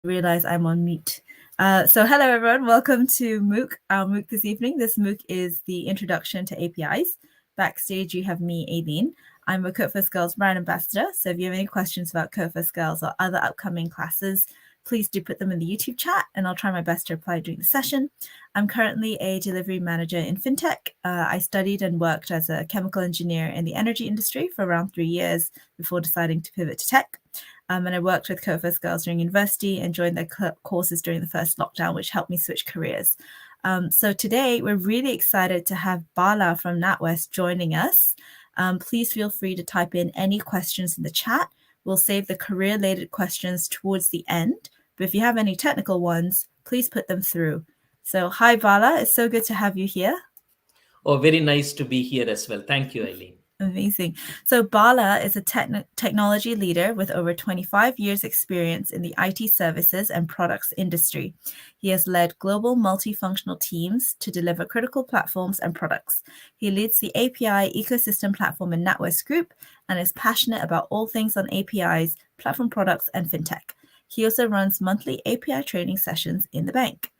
realize I'm on mute. So hello everyone, welcome to MOOC, our MOOC this evening. This MOOC is the introduction to APIs. Backstage you have me, Aileen. I'm a Code First Girls brand ambassador, so if you have any questions about Code First Girls or other upcoming classes, please do put them in the YouTube chat and I'll try my best to reply during the session. I'm currently a delivery manager in FinTech. I studied and worked as a chemical engineer in the energy industry for around 3 years before deciding to pivot to tech. And I worked with Code First Girls during university and joined their courses during the first lockdown, which helped me switch careers. So today we're really excited to have Bala from NatWest joining us. Please feel free to type in any questions in the chat. We'll save the career-related questions towards the end. But if you have any technical ones, please put them through. So hi, Bala. It's so good to have you here. Oh, very nice to be here as well. Thank you, Aileen. Amazing. So Bala is a technology leader with over 25 years experience in the IT services and products industry. He has led global multifunctional teams to deliver critical platforms and products. He leads the API ecosystem platform in NatWest Group and is passionate about all things on APIs, platform products, and fintech. He also runs monthly API training sessions in the bank.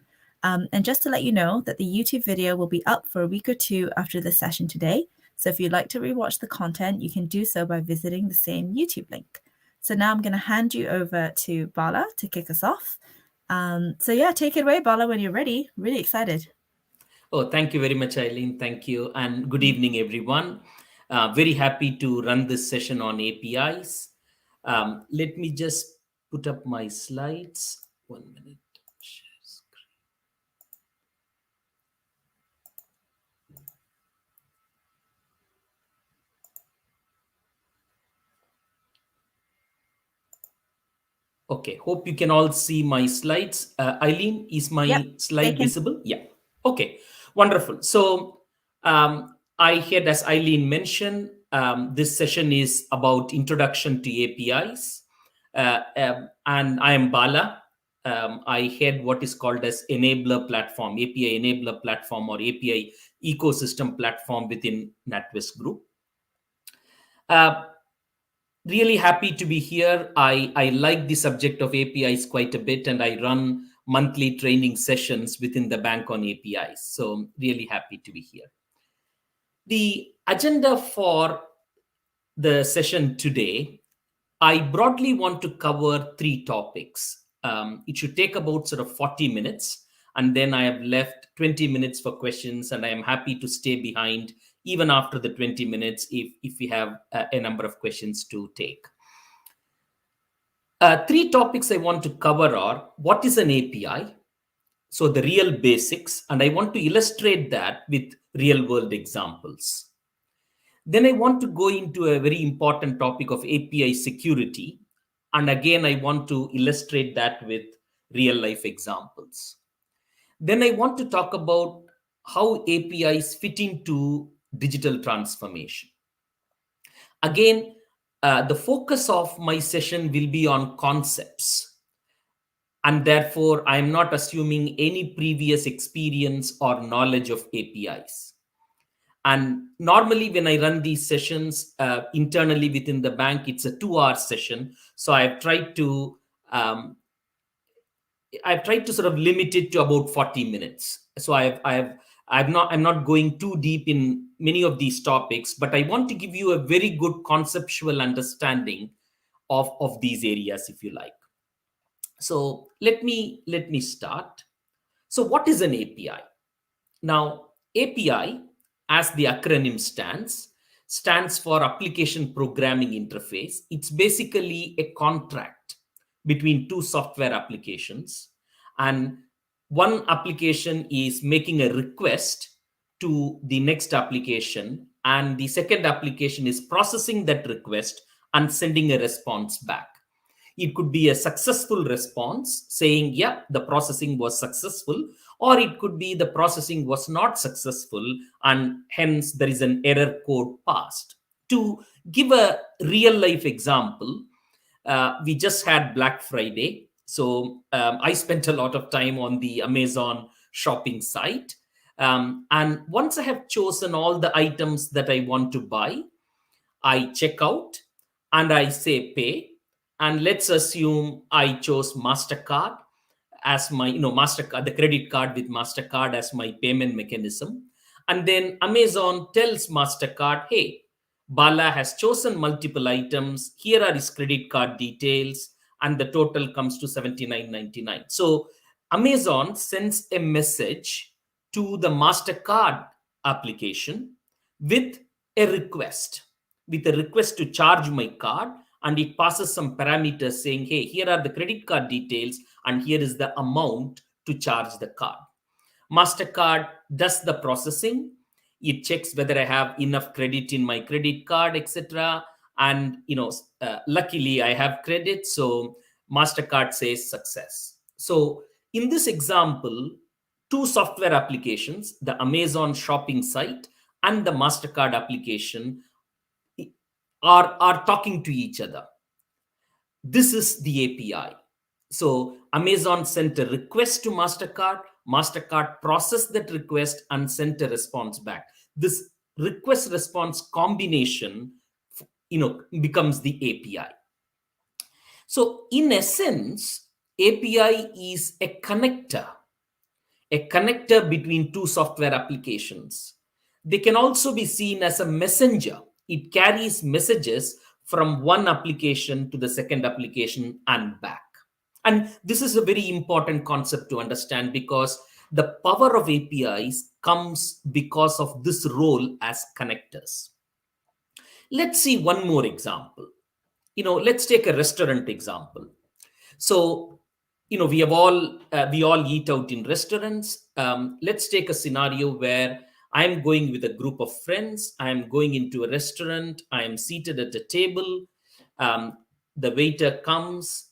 And just to let you know that the YouTube video will be up for a week or two after the session today. So if you'd like to rewatch the content, you can do so by visiting the same YouTube link. So now I'm going to hand you over to Bala to kick us off. So yeah, take it away, Bala, when you're ready. Really excited. Oh, thank you very much, Aileen. Thank you. And good evening, everyone. Very happy to run this session on APIs. Let me just put up my slides. 1 minute. Share screen. Okay, hope you can all see my slides. Aileen, is my slide visible? Yeah. Okay, wonderful. So I had, as Aileen mentioned, this session is about introduction to APIs. And I am Bala. I head what is called as enabler platform, API enabler platform or API ecosystem platform within NatWest Group. Really happy to be here. I like the subject of APIs quite a bit, and I run monthly training sessions within the bank on APIs. So really happy to be here. The agenda for the session today, I broadly want to cover 3 topics. It should take about sort of 40 minutes. And then I have left 20 minutes for questions, and I am happy to stay behind even after the 20 minutes if we have a number of questions to take. 3 topics I want to cover are, what is an API? So the real basics, and I want to illustrate that with real world examples. Then I want to go into a very important topic of API security. And again, I want to illustrate that with real life examples. Then I want to talk about how APIs fit into digital transformation. Again, the focus of my session will be on concepts. And therefore, I am not assuming any previous experience or knowledge of APIs. And normally when I run these sessions internally within the bank, it's a 2-hour session. So I've tried to sort of limit it to about 40 minutes. So I'm not going too deep in many of these topics, but I want to give you a very good conceptual understanding of these areas, if you like. So let me start. So what is an API? Now, API, as the acronym stands for Application Programming Interface. It's basically a contract between 2 software applications. And one application is making a request to the next application, and the second application is processing that request and sending a response back. It could be a successful response saying, yeah, the processing was successful, or it could be the processing was not successful and hence there is an error code passed. To give a real life example, we just had Black Friday. So I spent a lot of time on the Amazon shopping site. And once I have chosen all the items that I want to buy, I check out and I say pay. And let's assume I chose MasterCard as my, MasterCard, the credit card with MasterCard as my payment mechanism. And then Amazon tells MasterCard, hey, Bala has chosen multiple items. Here are his credit card details. And the total comes to $79.99. So Amazon sends a message to the MasterCard application with a request, to charge my card, and it passes some parameters saying, hey, here are the credit card details and here is the amount to charge the card. MasterCard does the processing. It checks whether I have enough credit in my credit card, etc. And luckily I have credit, so MasterCard says success. So in this example, two software applications, the Amazon shopping site and the MasterCard application, are talking to each other. This is the API. So Amazon sent a request to MasterCard. MasterCard processed that request and sent a response back. This request response combination, becomes the API. So in essence, API is a connector between two software applications. They can also be seen as a messenger. It carries messages from one application to the second application and back. And this is a very important concept to understand, because the power of APIs comes because of this role as connectors. Let's see one more example. Let's take a restaurant example. So, we all eat out in restaurants. Let's take a scenario where I'm going with a group of friends. I'm going into a restaurant. I am seated at a table. The waiter comes,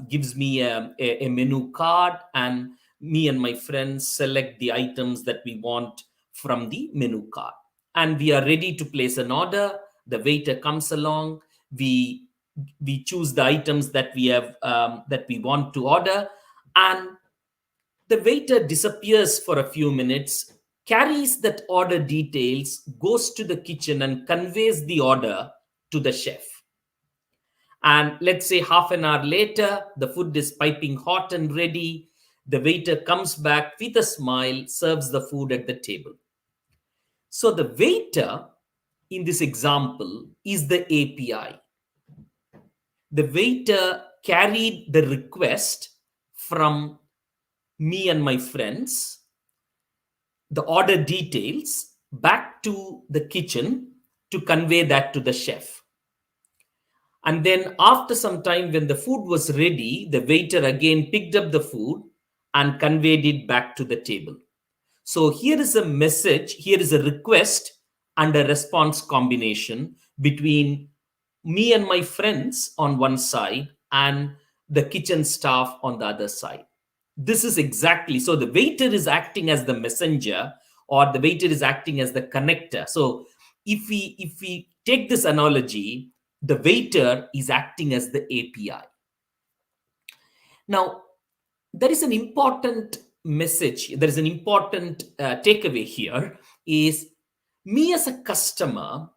gives me a menu card, and me and my friends select the items that we want from the menu card. And we are ready to place an order. The waiter comes along. We choose the items that we have that we want to order, and the waiter disappears for a few minutes, carries that order details, goes to the kitchen and conveys the order to the chef. And let's say half an hour later, the food is piping hot and ready. The waiter comes back with a smile, serves the food at the table. So the waiter in this example is the API. The waiter carried the request from me and my friends, the order details, back to the kitchen to convey that to the chef. And then after some time, when the food was ready, the waiter again picked up the food and conveyed it back to the table. So here is a message, here is a request and a response combination between me and my friends on one side and the kitchen staff on the other side. This is exactly, so the waiter is acting as the messenger, or the waiter is acting as the connector. So if we take this analogy, the waiter is acting as the API. Now, there is an important message, there is an important takeaway here, is me as a customer,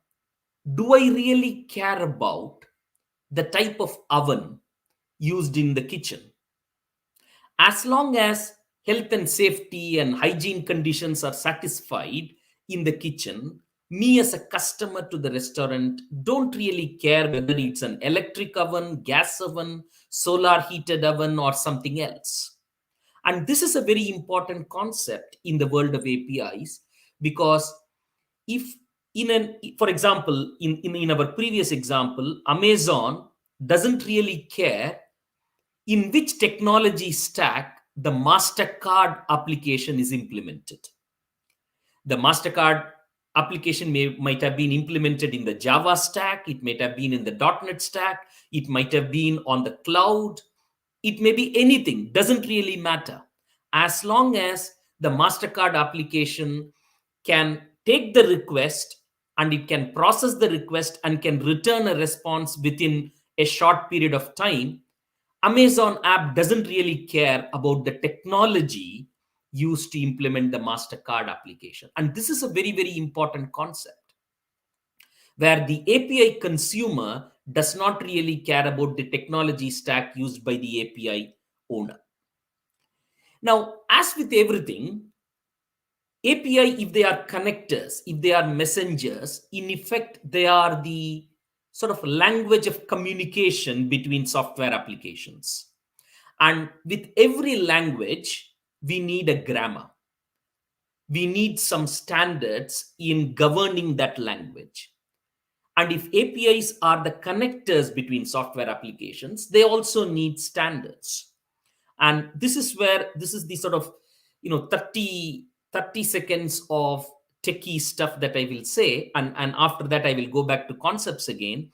do I really care about the type of oven used in the kitchen? As long as health and safety and hygiene conditions are satisfied in the kitchen, me as a customer to the restaurant don't really care whether it's an electric oven, gas oven, solar heated oven, or something else. And this is a very important concept in the world of APIs, because if for example, in our previous example, Amazon doesn't really care in which technology stack the MasterCard application is implemented. The MasterCard application might have been implemented in the Java stack, it might have been in the .NET stack, it might have been on the cloud, it may be anything, doesn't really matter. As long as the MasterCard application can take the request and it can process the request and can return a response within a short period of time, Amazon app doesn't really care about the technology used to implement the MasterCard application. And this is a very, very important concept, where the API consumer does not really care about the technology stack used by the API owner. Now, as with everything, API, if they are connectors, if they are messengers, in effect, they are the sort of language of communication between software applications. And with every language, we need a grammar. We need some standards in governing that language. And if APIs are the connectors between software applications, they also need standards. And this is where this is the sort of 30 seconds of techie stuff that I will say, and after that I will go back to concepts again.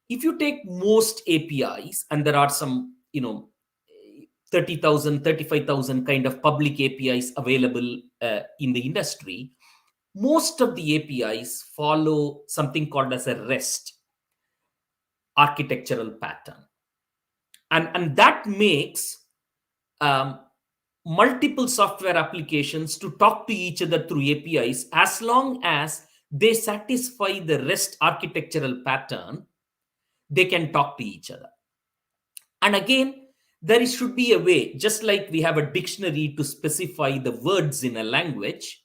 If you take most APIs, and there are some 30,000, 35,000 kind of public APIs available in the industry, most of the APIs follow something called as a REST architectural pattern. And that makes multiple software applications to talk to each other through APIs. As long as they satisfy the REST architectural pattern, they can talk to each other. And again, there should be a way, just like we have a dictionary to specify the words in a language,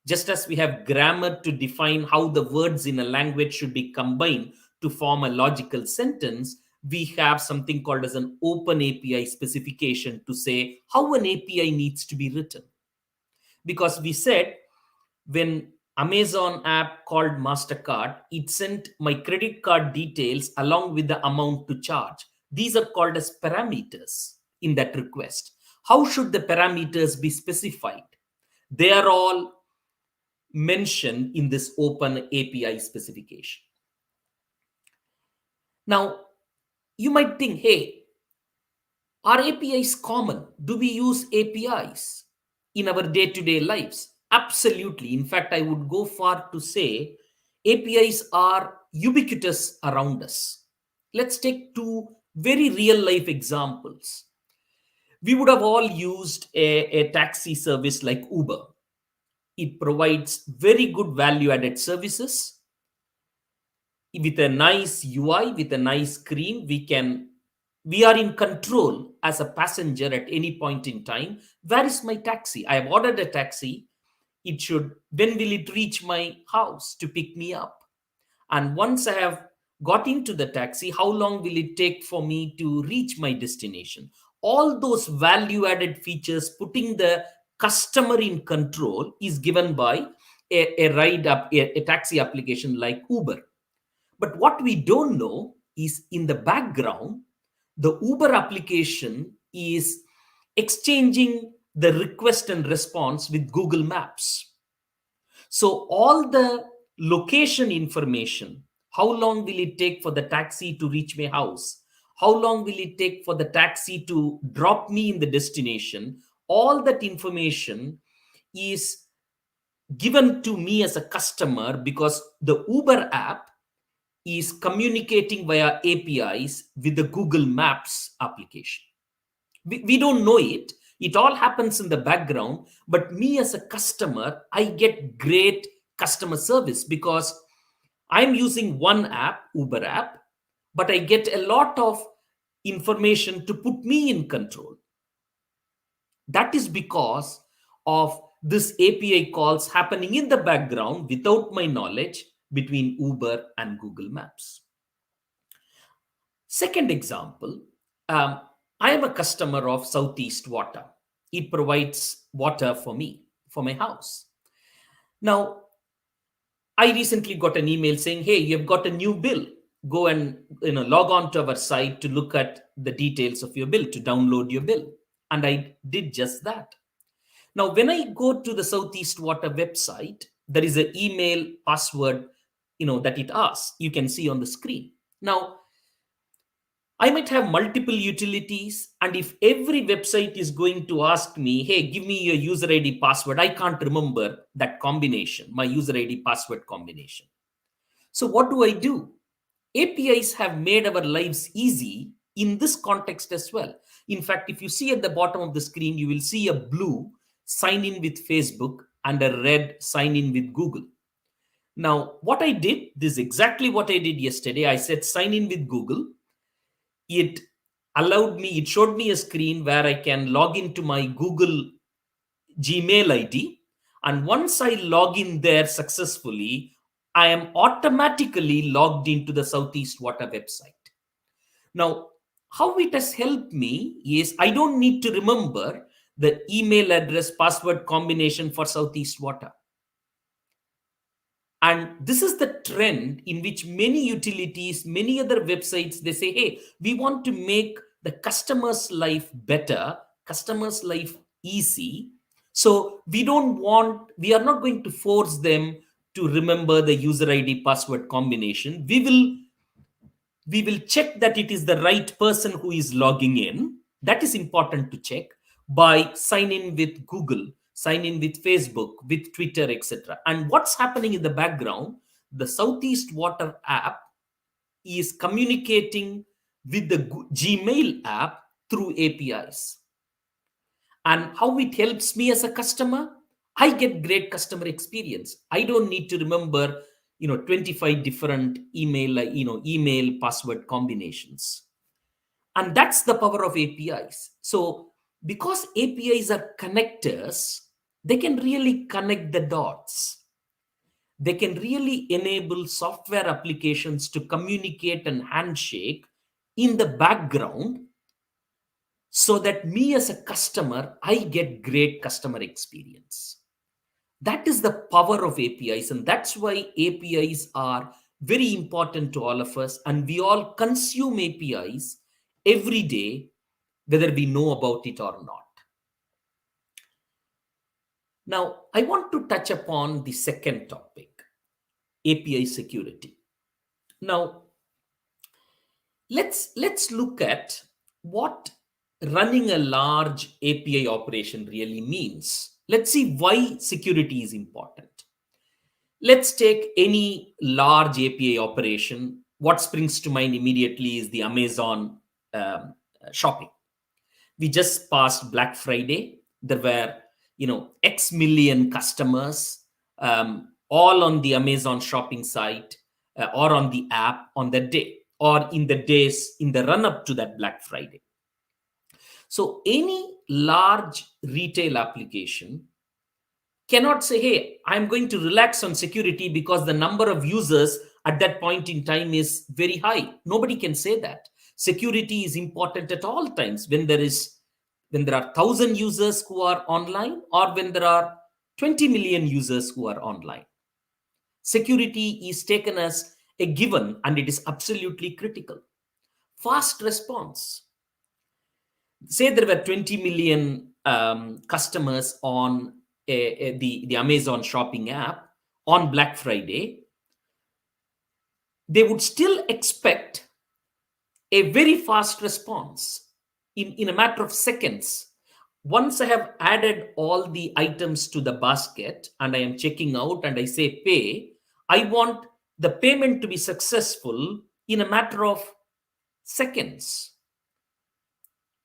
just as we have grammar to define how the words in a language should be combined to form a logical sentence, we have something called as an open API specification to say how an API needs to be written. Because we said when Amazon app called MasterCard, it sent my credit card details along with the amount to charge. These are called as parameters in that request. How should the parameters be specified? They are all mentioned in this open API specification. Now, you might think, hey, are APIs common? Do we use APIs in our day-to-day lives? Absolutely. In fact, I would go far to say APIs are ubiquitous around us. Let's take two very real-life examples. We would have all used a taxi service like Uber. It provides very good value-added services. With a nice UI, with a nice screen, we are in control as a passenger at any point in time. Where is my taxi? I have ordered a taxi. When will it reach my house to pick me up? And once I have got into the taxi, how long will it take for me to reach my destination? All those value-added features, putting the customer in control, is given by a taxi application like Uber. But what we don't know is in the background, the Uber application is exchanging the request and response with Google Maps. So all the location information, how long will it take for the taxi to reach my house? How long will it take for the taxi to drop me in the destination? All that information is given to me as a customer because the Uber app is communicating via APIs with the Google Maps application. We don't know it. It all happens in the background. But me as a customer, I get great customer service because I'm using one app, Uber app, but I get a lot of information to put me in control. That is because of this API calls happening in the background without my knowledge between Uber and Google Maps. Second example, I am a customer of Southeast Water. It provides water for me, for my house. Now, I recently got an email saying, hey, you've got a new bill. Go and log on to our site to look at the details of your bill, to download your bill. And I did just that. Now, when I go to the Southeast Water website, there is an email password that it asks. You can see on the screen. Now, I might have multiple utilities, and if every website is going to ask me, hey, give me your user ID password, I can't remember that combination, my user ID password combination. So what do? APIs have made our lives easy in this context as well. In fact, if you see at the bottom of the screen, you will see a blue sign in with Facebook and a red sign in with Google. Now, what I did, this is exactly what I did yesterday. I said sign in with Google. It it showed me a screen where I can log into my Google Gmail ID. And once I log in there successfully, I am automatically logged into the Southeast Water website. Now, how it has helped me is I don't need to remember the email address password combination for Southeast Water. And this is the trend in which many utilities, many other websites, they say, hey, we want to make the customer's life better, customer's life easy. So we are not going to force them to remember the user ID password combination. We will check that it is the right person who is logging in. That is important to check by sign in with Google, sign in with Facebook, with Twitter, etc. And what's happening in the background, the Southeast Water app is communicating with the Gmail app through APIs. And how it helps me as a customer, I get great customer experience. I don't need to remember 25 different email password combinations. And that's the power of APIs. So because APIs are connectors, they can really connect the dots. They can really enable software applications to communicate and handshake in the background, so that me as a customer, I get great customer experience. That is the power of APIs, and that's why APIs are very important to all of us, and we all consume APIs every day, whether we know about it or not. Now, I want to touch upon the second topic, API security. Now, let's look at what running a large API operation really means. Let's see why security is important. Let's take any large API operation. What springs to mind immediately is the Amazon shopping. We just passed Black Friday. There were, X million customers, all on the Amazon shopping site or on the app on that day, or in the days in the run up to that Black Friday. So any large retail application cannot say, hey, I'm going to relax on security because the number of users at that point in time is very high. Nobody can say that. Security is important at all times, when there are 1,000 users who are online, or when there are 20 million users who are online. Security is taken as a given, and it is absolutely critical. Fast response. Say there were 20 million customers on the Amazon shopping app on Black Friday. They would still expect a very fast response in a matter of seconds. Once I have added all the items to the basket and I am checking out and I say pay, I want the payment to be successful in a matter of seconds.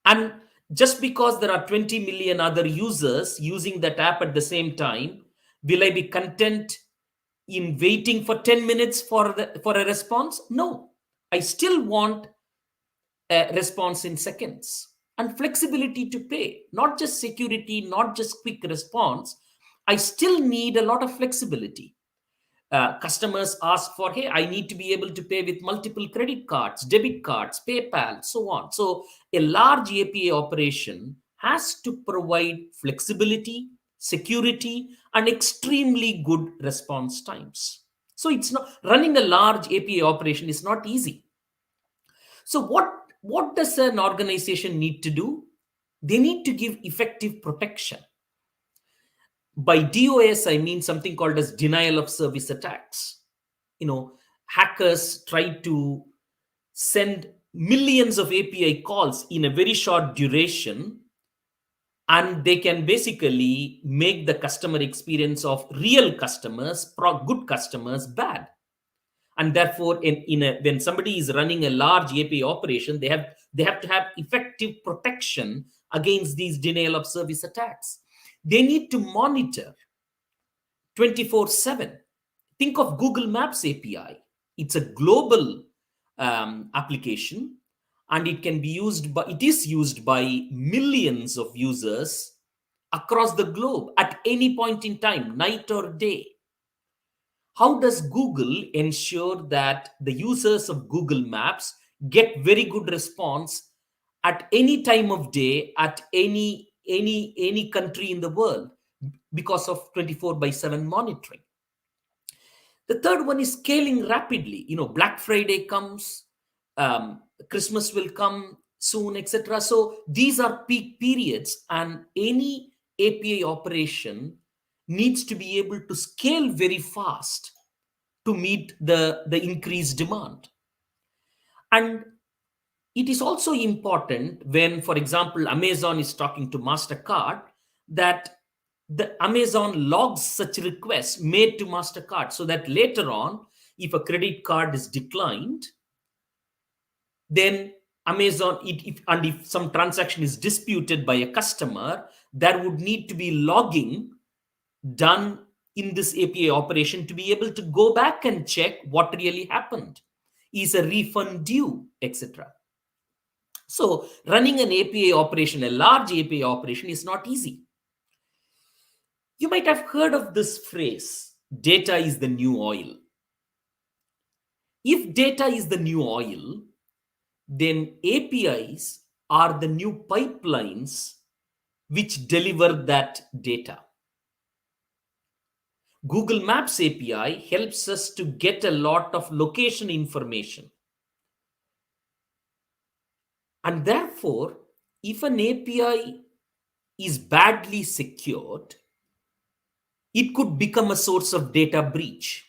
And just because there are 20 million other users using that app at the same time, will I be content in waiting for 10 minutes for a response? No, I still want a response in seconds. And flexibility to pay, not just security, not just quick response. I still need a lot of flexibility. Customers ask for, hey, I need to be able to pay with multiple credit cards, debit cards, PayPal, so on. So a large API operation has to provide flexibility, security, and extremely good response times. So it's not running a large API operation is not easy. So what does an organization need to do? They need to give effective protection. By DOS, I mean something called as denial of service attacks. Hackers try to send millions of API calls in a very short duration, and they can basically make the customer experience of real customers, good customers, bad. And therefore, when somebody is running a large API operation, they have to have effective protection against these denial of service attacks. They need to monitor 24/7, Think of Google Maps API. It's a global application, and it is used by millions of users across the globe at any point in time, night or day. How does Google ensure that the users of Google Maps get very good response at any time of day, at any country in the world, because of 24/7 monitoring? The third one is scaling rapidly. Black Friday comes, Christmas will come soon, etc. So these are peak periods, and any API operation needs to be able to scale very fast to meet the increased demand. And it is also important when, for example, Amazon is talking to MasterCard, that the Amazon logs such requests made to MasterCard, so that later on, if a credit card is declined, then Amazon, if some transaction is disputed by a customer, there would need to be logging done in this API operation to be able to go back and check what really happened. Is a refund due, etc. So running an API operation, a large API operation, is not easy. You might have heard of this phrase, data is the new oil. If data is the new oil, then APIs are the new pipelines which deliver that data. Google Maps API helps us to get a lot of location information. And therefore, if an API is badly secured, it could become a source of data breach.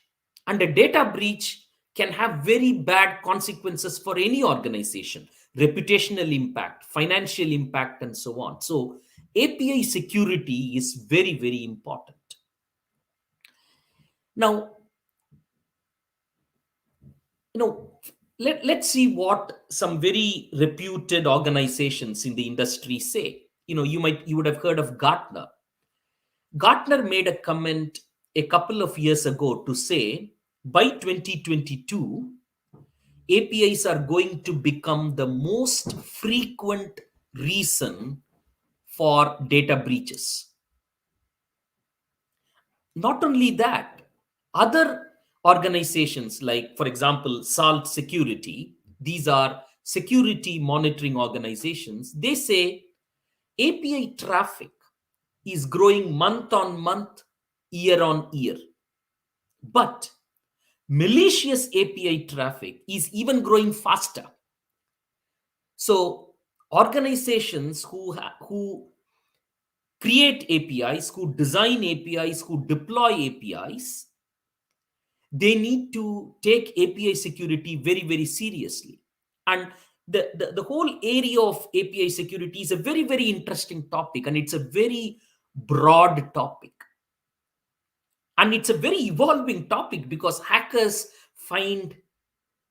And a data breach can have very bad consequences for any organization: reputational impact, financial impact, and so on. So API security is very, very important. Now, let's see what some very reputed organizations in the industry say. You would have heard of Gartner. Gartner made a comment a couple of years ago to say by 2022, APIs are going to become the most frequent reason for data breaches. Not only that, other organizations like, for example, Salt Security, these are security monitoring organizations, they say API traffic is growing month on month, year on year. But malicious API traffic is even growing faster. So organizations who create APIs, who design APIs, who deploy APIs, they need to take API security very, very seriously. And the whole area of API security is a very, very interesting topic, and it's a very broad topic. And it's a very evolving topic because hackers find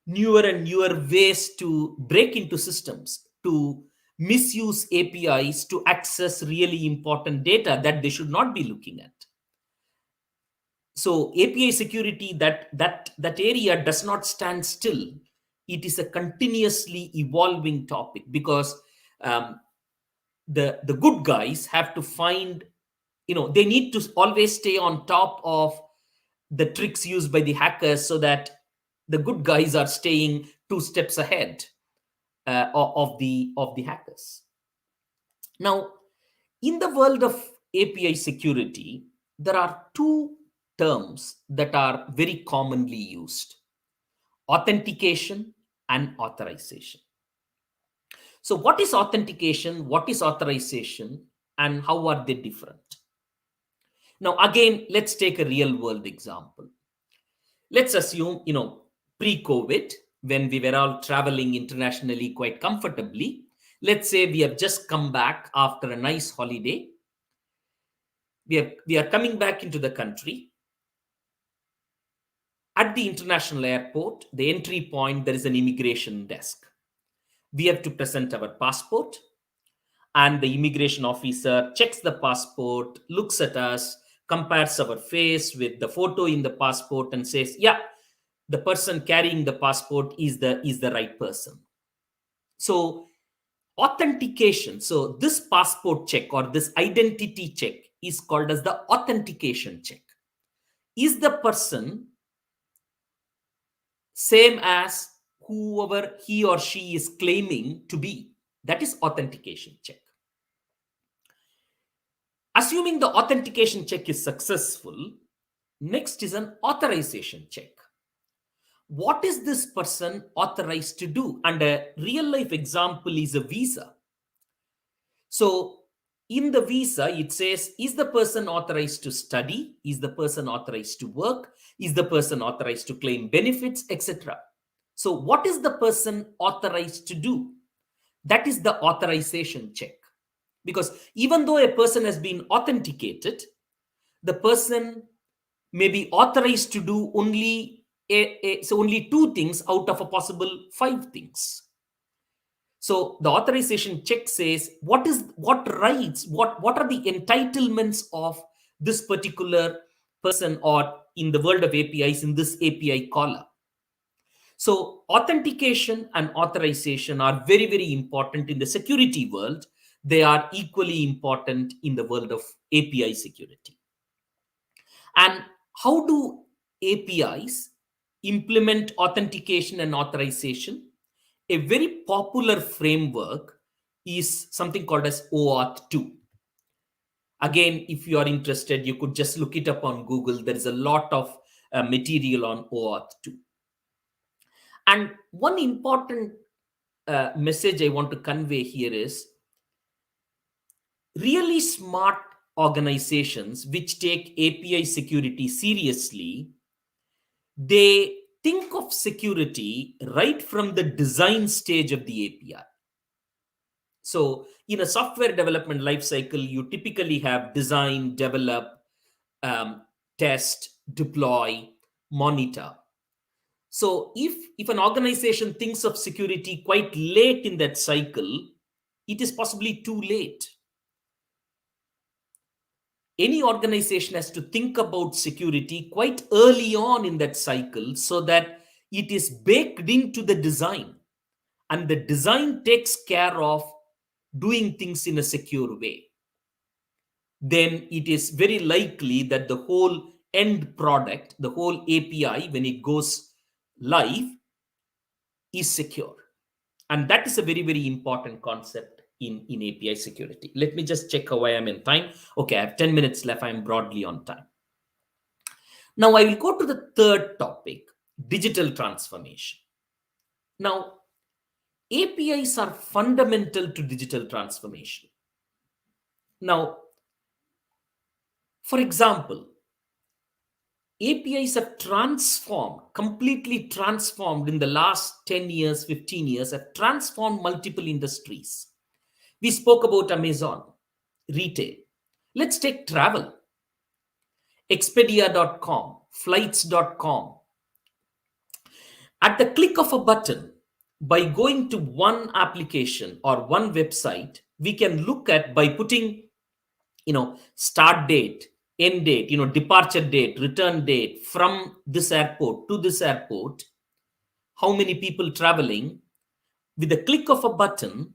newer and newer ways to break into systems, to misuse APIs to access really important data that they should not be looking at. So API security, that area does not stand still. It is a continuously evolving topic because the good guys have to find, they need to always stay on top of the tricks used by the hackers so that the good guys are staying 2 steps ahead of the hackers. Now, in the world of API security, there are 2 terms that are very commonly used: authentication and authorization. So what is authentication? What is authorization? And how are they different? Now, again, let's take a real world example. Let's assume, pre-COVID, when we were all traveling internationally quite comfortably, let's say we have just come back after a nice holiday. We are coming back into the country. At the international airport, the entry point, there is an immigration desk. We have to present our passport, and the immigration officer checks the passport, looks at us, compares our face with the photo in the passport and says, yeah, the person carrying the passport is the right person. So authentication, so this passport check or this identity check is called as the authentication check. Is the person same as whoever he or she is claiming to be? That is authentication check. Assuming the authentication check is successful, next is an authorization check. What is this person authorized to do? And a real life example is a visa. So in the visa, it says, is the person authorized to study? Is the person authorized to work? Is the person authorized to claim benefits, etc.? So what is the person authorized to do? That is the authorization check. Because even though a person has been authenticated, the person may be authorized to do only only 2 things out of a possible 5 things. So the authorization check says what rights, what are the entitlements of this particular person, or in the world of APIs, in this API caller. So authentication and authorization are very, very important in the security world. They are equally important in the world of API security. And how do APIs implement authentication and authorization? A very popular framework is something called as OAuth 2. Again, if you are interested, you could just look it up on Google. There is a lot of material on OAuth 2. And one important message I want to convey here is really smart organizations which take API security seriously, they think of security right from the design stage of the API. So in a software development lifecycle, you typically have design, develop, test, deploy, monitor. So if an organization thinks of security quite late in that cycle, it is possibly too late. Any organization has to think about security quite early on in that cycle so that it is baked into the design, and the design takes care of doing things in a secure way. Then it is very likely that the whole end product, the whole API, when it goes live, is secure. And that is a very, very important concept in API security. Let me just check how I am in time. Okay, I have 10 minutes left. I'm broadly on time. Now I will go to the third topic, digital transformation. Now, APIs are fundamental to digital transformation. Now, for example, APIs have completely transformed in the last 10 years, 15 years, have transformed multiple industries. We spoke about Amazon, retail. Let's take travel. Expedia.com, flights.com. At the click of a button, by going to one application or one website, we can look at, by putting, start date, end date, departure date, return date, from this airport to this airport, how many people traveling. With the click of a button,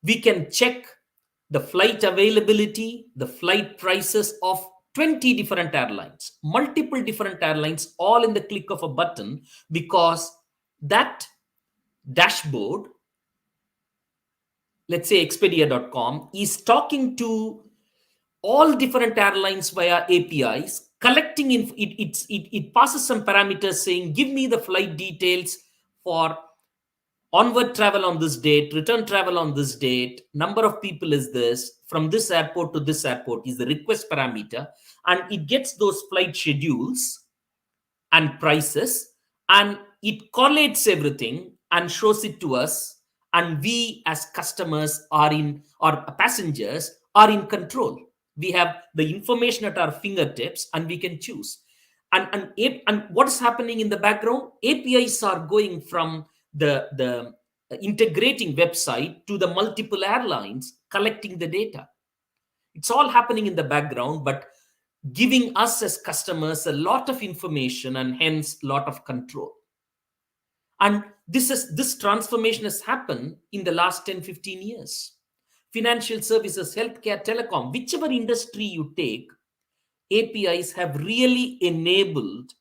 we can check the flight availability, the flight prices of 20 different airlines, multiple different airlines, all in the click of a button, because that dashboard, let's say Expedia.com, is talking to all different airlines via APIs, collecting it passes some parameters saying, give me the flight details for onward travel on this date, return travel on this date, number of people is this, from this airport to this airport is the request parameter, and it gets those flight schedules and prices, and it collates everything and shows it to us, and we as customers or passengers are in control. We have the information at our fingertips and we can choose. And what is happening in the background? APIs are going from the integrating website to the multiple airlines, collecting the data. It's all happening in the background, but giving us as customers a lot of information and hence a lot of control. And this transformation has happened in the last 10-15 years. Financial services, healthcare, telecom, whichever industry you take, APIs have really enabled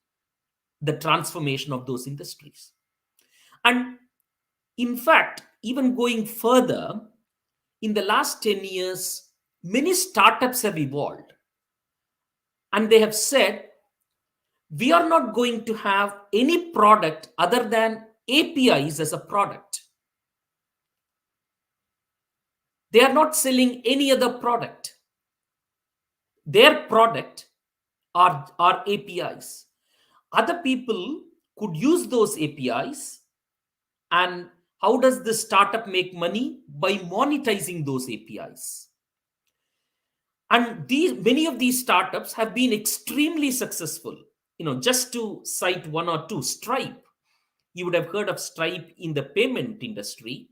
the transformation of those industries. And in fact, even going further, in the last 10 years, many startups have evolved. And they have said, we are not going to have any product other than APIs as a product. They are not selling any other product. Their product are APIs. Other people could use those APIs. And how does the startup make money? By monetizing those APIs. And many of these startups have been extremely successful. Just to cite one or two, Stripe. You would have heard of Stripe in the payment industry.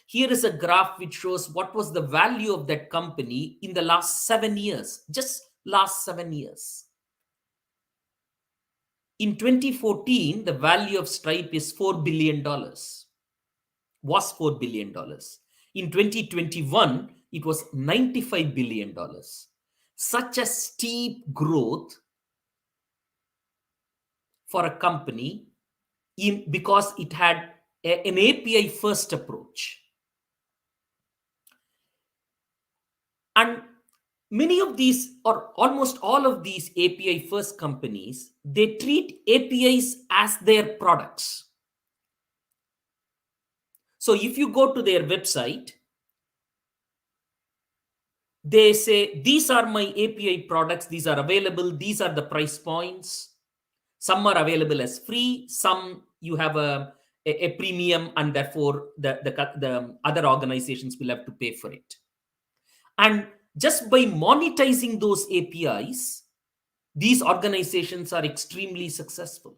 Here is a graph which shows what was the value of that company in the last 7 years, just last 7 years. In 2014, the value of Stripe is $4 billion, was $4 billion. In 2021, it was $95 billion. Such a steep growth for a company because it had an API first approach. And many of these, or almost all of these API first companies, they treat APIs as their products. So if you go to their website, they say, these are my API products, these are available, these are the price points. Some are available as free, some you have a premium, and therefore the other organizations will have to pay for it. And just by monetizing those APIs, these organizations are extremely successful.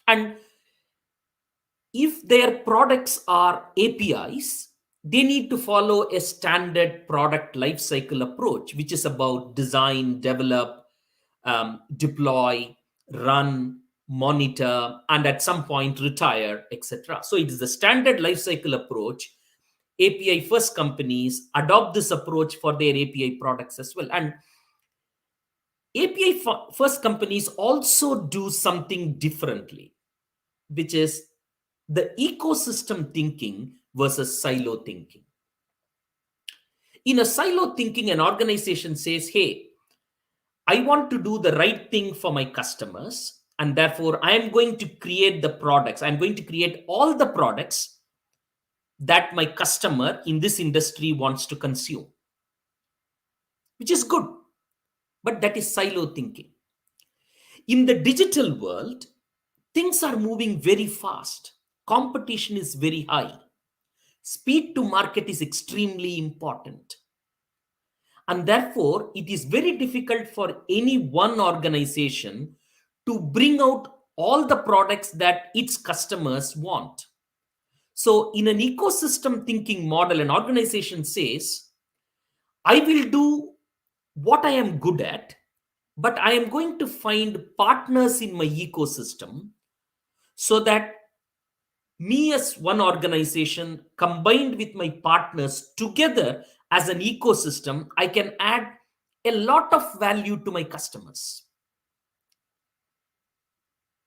And if their products are APIs, they need to follow a standard product lifecycle approach, which is about design, develop, deploy, run, monitor, and at some point retire, etc. So it is the standard lifecycle approach. API first companies adopt this approach for their API products as well. And API first companies also do something differently, which is the ecosystem thinking versus silo thinking. In a silo thinking, an organization says, hey, I want to do the right thing for my customers, and therefore I am going to create the products. I'm going to create all the products that my customer in this industry wants to consume, which is good, but that is silo thinking. In the digital world, things are moving very fast. Competition is very high. Speed to market is extremely important. And therefore, it is very difficult for any one organization to bring out all the products that its customers want. So in an ecosystem thinking model, an organization says, I will do what I am good at, but I am going to find partners in my ecosystem so that me as one organization combined with my partners together as an ecosystem, I can add a lot of value to my customers.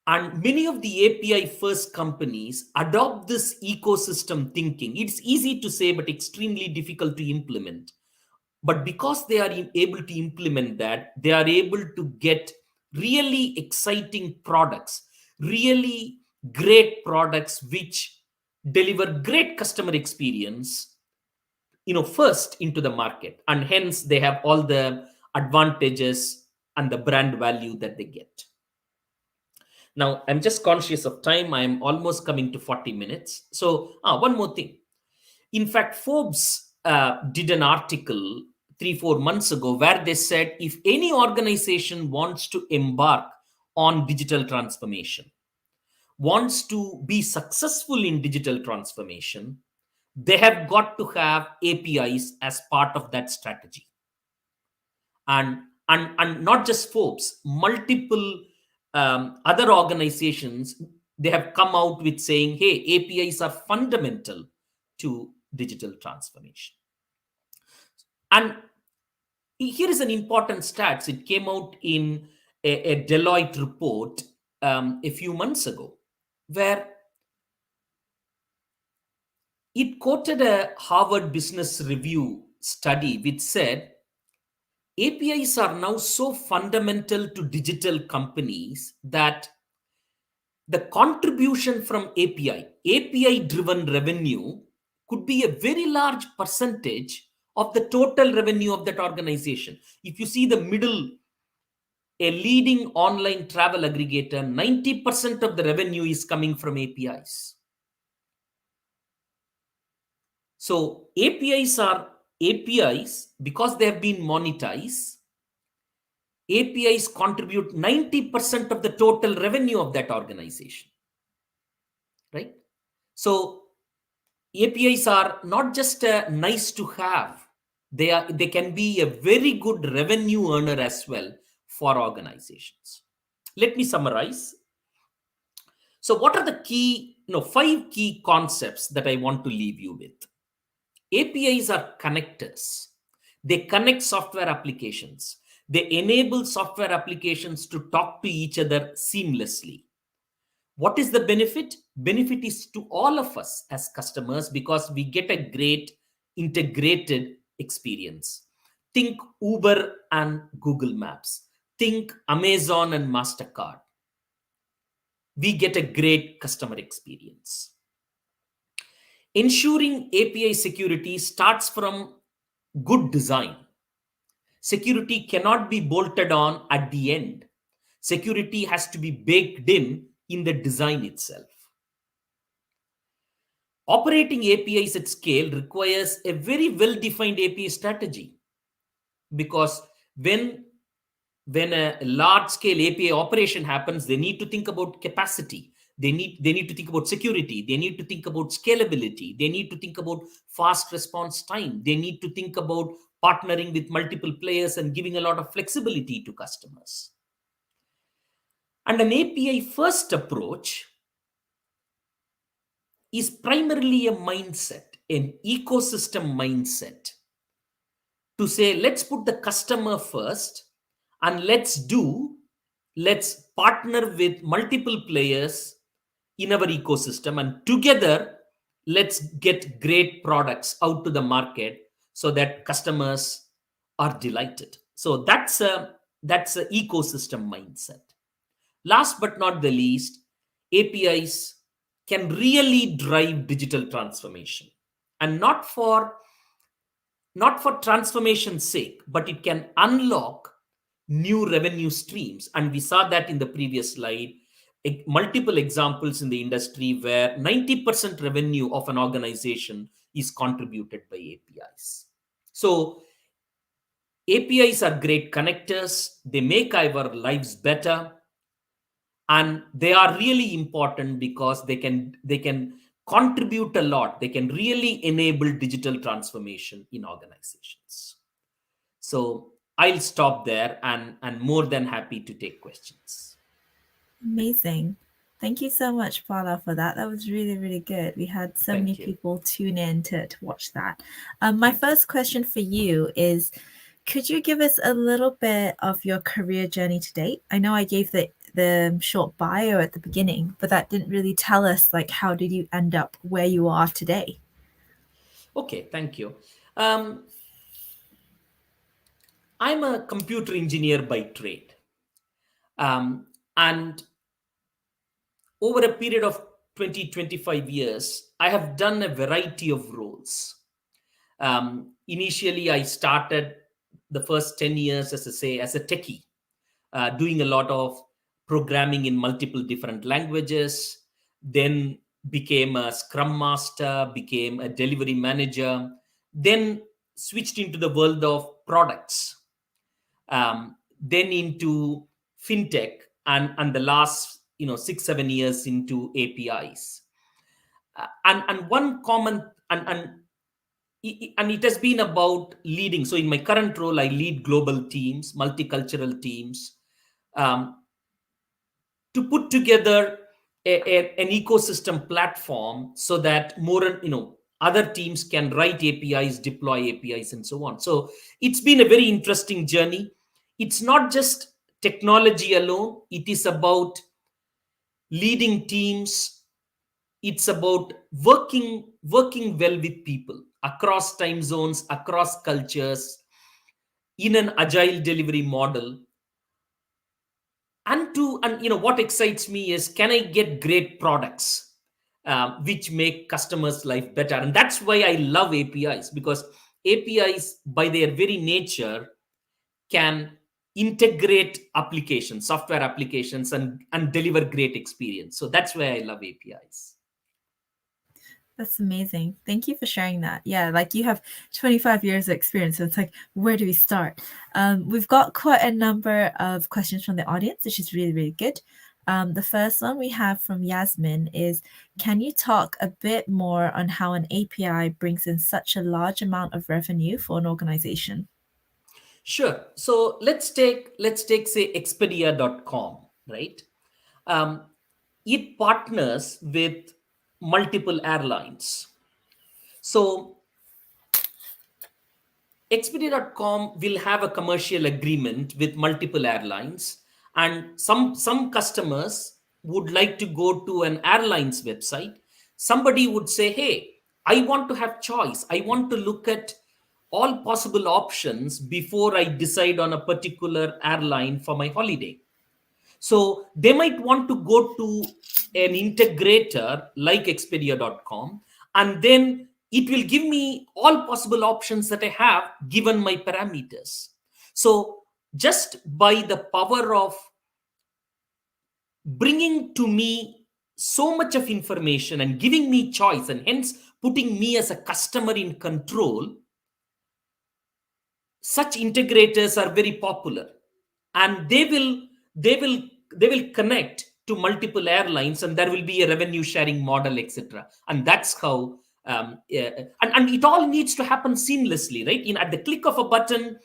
And many of the API first companies adopt this ecosystem thinking. It's easy to say, but extremely difficult to implement. But because they are able to implement that, they are able to get really exciting products, really great products which deliver great customer experience, first into the market. And hence they have all the advantages and the brand value that they get. Now, I'm just conscious of time. I'm almost coming to 40 minutes. So one more thing. In fact, Forbes did an article 3-4 months ago where they said if any organization wants to embark on digital transformation, wants to be successful in digital transformation, they have got to have APIs as part of that strategy. And and not just Forbes, multiple other organizations, they have come out with saying, hey, APIs are fundamental to digital transformation. And here is an important stats. It came out in a Deloitte report a few months ago, where it quoted a Harvard Business Review study which said APIs are now so fundamental to digital companies that the contribution from API driven revenue could be a very large percentage of the total revenue of that organization. If you see the middle, a leading online travel aggregator, 90% of the revenue is coming from APIs. So APIs, because they have been monetized, APIs contribute 90% of the total revenue of that organization, right? So APIs are not just a nice to have, they can be a very good revenue earner as well for organizations. Let me summarize. So what are the key, 5 key concepts that I want to leave you with? APIs are connectors. They connect software applications. They enable software applications to talk to each other seamlessly. What is the benefit? Benefit is to all of us as customers because we get a great integrated experience. Think Uber and Google Maps. Think Amazon and MasterCard. We get a great customer experience. Ensuring API security starts from good design. Security cannot be bolted on at the end. Security has to be baked in the design itself. Operating APIs at scale requires a very well-defined API strategy, because when a large-scale API operation happens, they need to think about capacity. They need to think about security. They need to think about scalability. They need to think about fast response time. They need to think about partnering with multiple players and giving a lot of flexibility to customers. And an API first approach is primarily a mindset, an ecosystem mindset, to say, let's put the customer first and let's partner with multiple players in our ecosystem, and together let's get great products out to the market so that customers are delighted. So that's a ecosystem mindset. Last but not the least, APIs can really drive digital transformation, and not for transformation's sake, but it can unlock new revenue streams. And we saw that in the previous slide, multiple examples in the industry where 90% revenue of an organization is contributed by APIs. So APIs are great connectors. They make our lives better. And they are really important because they can contribute a lot. They can really enable digital transformation in organizations. So I'll stop there and more than happy to take questions. Amazing. Thank you so much, Paula, for that. That was really, really good. We had so many people tune in to watch that. My first question for you is, could you give us a little bit of your career journey to date? I know I gave the short bio at the beginning, but that didn't really tell us, like, how did you end up where you are today? Okay, thank you. I'm a computer engineer by trade. And over a period of 20-25 years, I have done a variety of roles. Initially, I started the first 10 years as a techie, doing a lot of programming in multiple different languages, then became a scrum master, became a delivery manager, then switched into the world of products, then into fintech, and the last 6-7 years into APIs. And one common and and it has been about leading. So in my current role, I lead global teams, multicultural teams, um, to put together an ecosystem platform so that more, other teams can write APIs, deploy APIs, and so on. So it's been a very interesting journey. It's not just technology alone. It is about leading teams. It's about working well with people across time zones, across cultures, in an agile delivery model. And what excites me is, can I get great products which make customers life better? And that's why I love APIs, because APIs by their very nature can integrate applications, software applications, and deliver great experience. So that's why I love APIs. That's amazing. Thank you for sharing that. Yeah, like you have 25 years of experience. So it's like, where do we start? We've got quite a number of questions from the audience, which is really, really good. The first one we have from Yasmin is, can you talk a bit more on how an API brings in such a large amount of revenue for an organization? Sure. So let's take say Expedia.com, right? Um, it partners with multiple airlines. So Expedia.com will have a commercial agreement with multiple airlines, and some customers would like to go to an airline's website. Somebody would say, "Hey, I want to have choice. I want to look at all possible options before I decide on a particular airline for my holiday." So they might want to go to an integrator like Expedia.com, and then it will give me all possible options that I have given my parameters. So just by the power of bringing to me so much of information and giving me choice, and hence putting me as a customer in control, such integrators are very popular, and they will they will connect to multiple airlines, and there will be a revenue sharing model, etc. And that's how and it all needs to happen seamlessly, right? At the click of a button,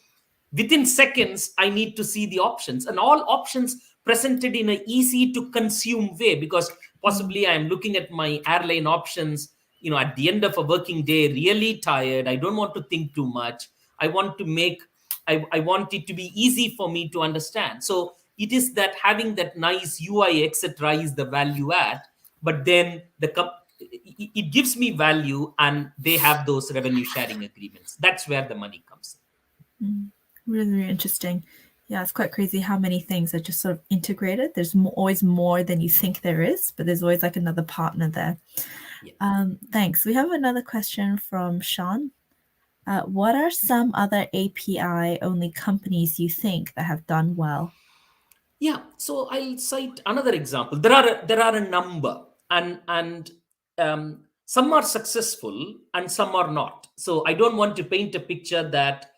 within seconds, I need to see the options, and all options presented in a easy to consume way, because possibly I am looking at my airline options, at the end of a working day, really tired. I don't want to think too much. I want to make I want it to be easy for me to understand. So it is that having that nice UI, etc., is the value add. But then it gives me value, and they have those revenue sharing agreements. That's where the money comes in. Really, really interesting. Yeah, it's quite crazy how many things are just sort of integrated. There's always more than you think there is, but there's always like another partner there. Yeah. Thanks. We have another question from Sean. What are some other API-only companies you think that have done well? Yeah, so I'll cite another example. There are a number, and some are successful and some are not. So I don't want to paint a picture that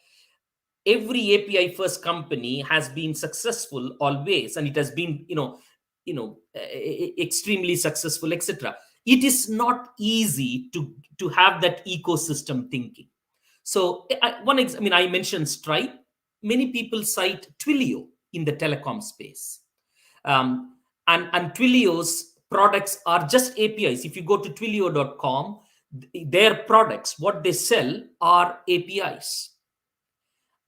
every API first company has been successful always, and it has been extremely successful, etc. It is not easy to have that ecosystem thinking. So I mentioned Stripe. Many people cite Twilio in the telecom space, and Twilio's products are just APIs. If you go to Twilio.com, their products, what they sell, are APIs,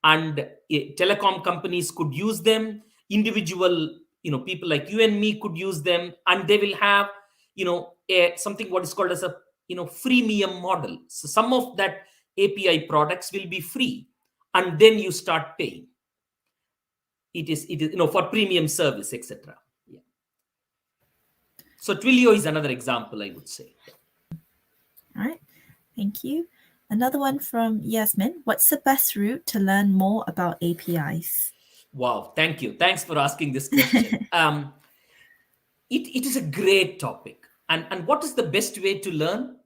and telecom companies could use them. Individual people like you and me could use them, and they will have something what is called as a freemium model. So some of that API products will be free, and then you start paying. It is for premium service, etc. Yeah. So Twilio is another example, I would say. All right, thank you. Another one from Yasmin. What's the best route to learn more about APIs? Wow, thank you. Thanks for asking this question. It is a great topic. And what is the best way to learn?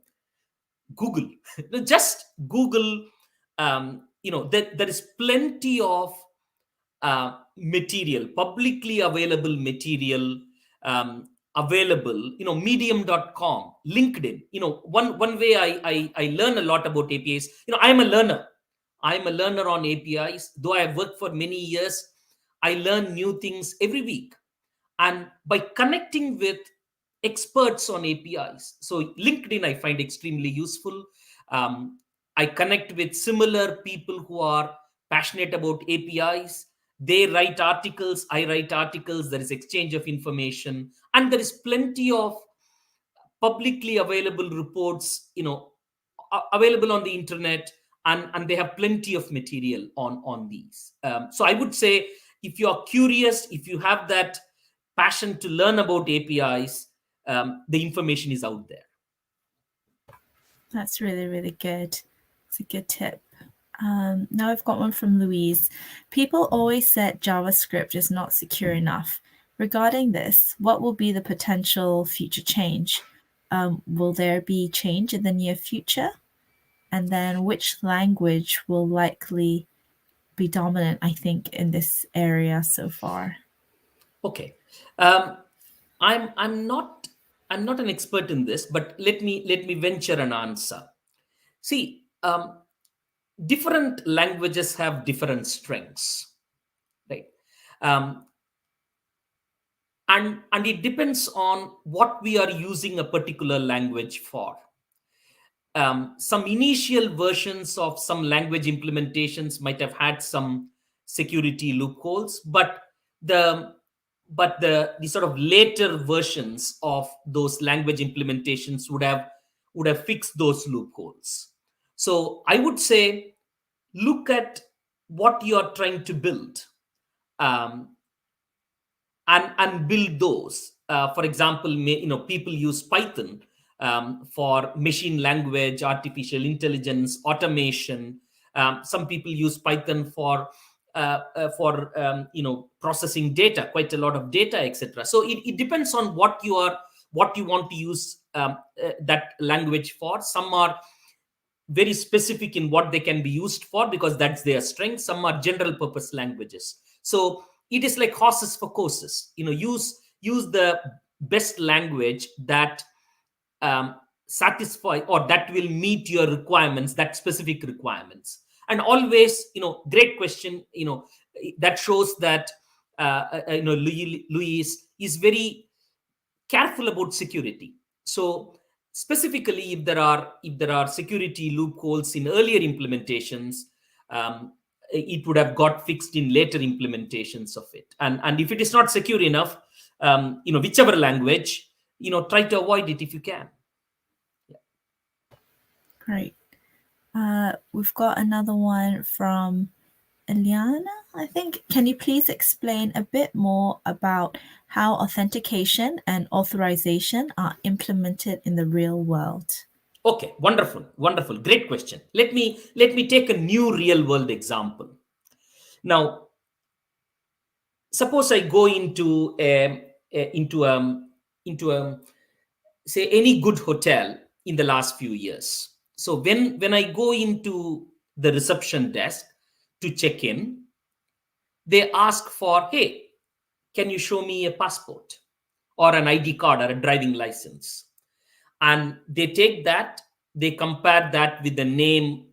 Google. Just Google. There is plenty of material, publicly available material, available, medium.com, LinkedIn. One way I learn a lot about APIs. I'm a learner. I'm a learner on APIs. Though I've worked for many years, I learn new things every week. And by connecting with experts on APIs, so LinkedIn I find extremely useful. I connect with similar people who are passionate about APIs. They write articles, I write articles, there is exchange of information, and there is plenty of publicly available reports, available on the internet, and they have plenty of material on these. So I would say, if you are curious, if you have that passion to learn about APIs, the information is out there. That's really, really good. It's a good tip. Now I've got one from Louise. People always said JavaScript is not secure enough. Regarding this, what will be the potential future change? Will there be change in the near future? And then which language will likely be dominant, I think, in this area so far? Okay. I'm not an expert in this, but let me venture an answer. See, different languages have different strengths, right? And it depends on what we are using a particular language for. Some initial versions of some language implementations might have had some security loopholes, but the sort of later versions of those language implementations would have fixed those loopholes. So I would say, look at what you are trying to build, um, and build those. For example, people use Python for machine language, artificial intelligence, automation. Some people use Python for processing data, quite a lot of data, etc. So it depends on what you want to use that language for. Some are very specific in what they can be used for because that's their strength. Some are general purpose languages. So it is like horses for courses. Use the best language that satisfy or that will meet your requirements, that specific requirements. And always, great question. That shows that Luis is very careful about security. So specifically, if there are security loopholes in earlier implementations, it would have got fixed in later implementations of it. And if it is not secure enough, whichever language, try to avoid it if you can. Yeah. Great. We've got another one from Eliana, I think. Can you please explain a bit more about how authentication and authorization are implemented in the real world? Okay, wonderful, great question. Let me take a new real world example. Now, suppose I go into say any good hotel in the last few years. So when I go into the reception desk to check in, they ask for, hey, can you show me a passport or an ID card or a driving license? And they take that, they compare that with the name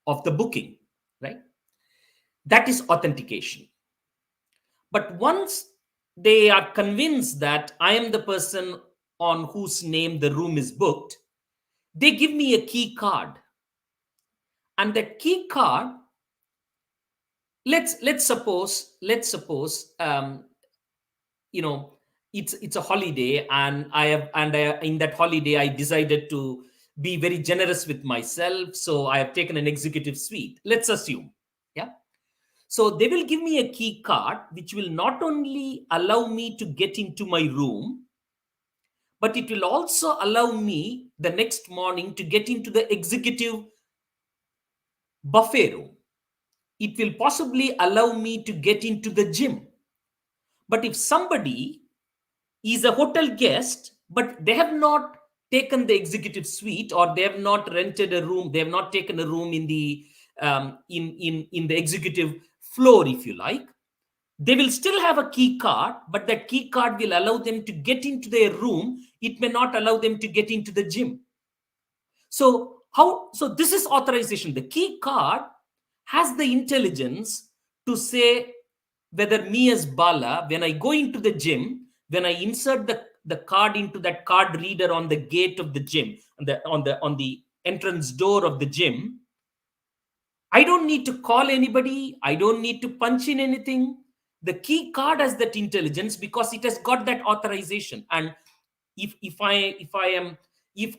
of the booking, right? That is authentication. But once they are convinced that I am the person on whose name the room is booked, they give me a key card. And that key card, let's suppose it's a holiday, and in that holiday I decided to be very generous with myself, so I have taken an executive suite, let's assume. Yeah. So they will give me a key card which will not only allow me to get into my room, but it will also allow me the next morning to get into the executive buffet room. It will possibly allow me to get into the gym. But if somebody is a hotel guest, but they have not taken the executive suite, or they have not rented a room, they have not taken a room in the in the executive floor, if you like, They will still have a key card, but that key card will allow them to get into their room. It may not allow them to get into the gym. So this is authorization. The key card has the intelligence to say whether me as Bala, when I go into the gym, when I insert the card into that card reader on the gate of the gym, on the entrance door of the gym, I don't need to call anybody. I don't need to punch in anything. The key card has that intelligence because it has got that authorization. And if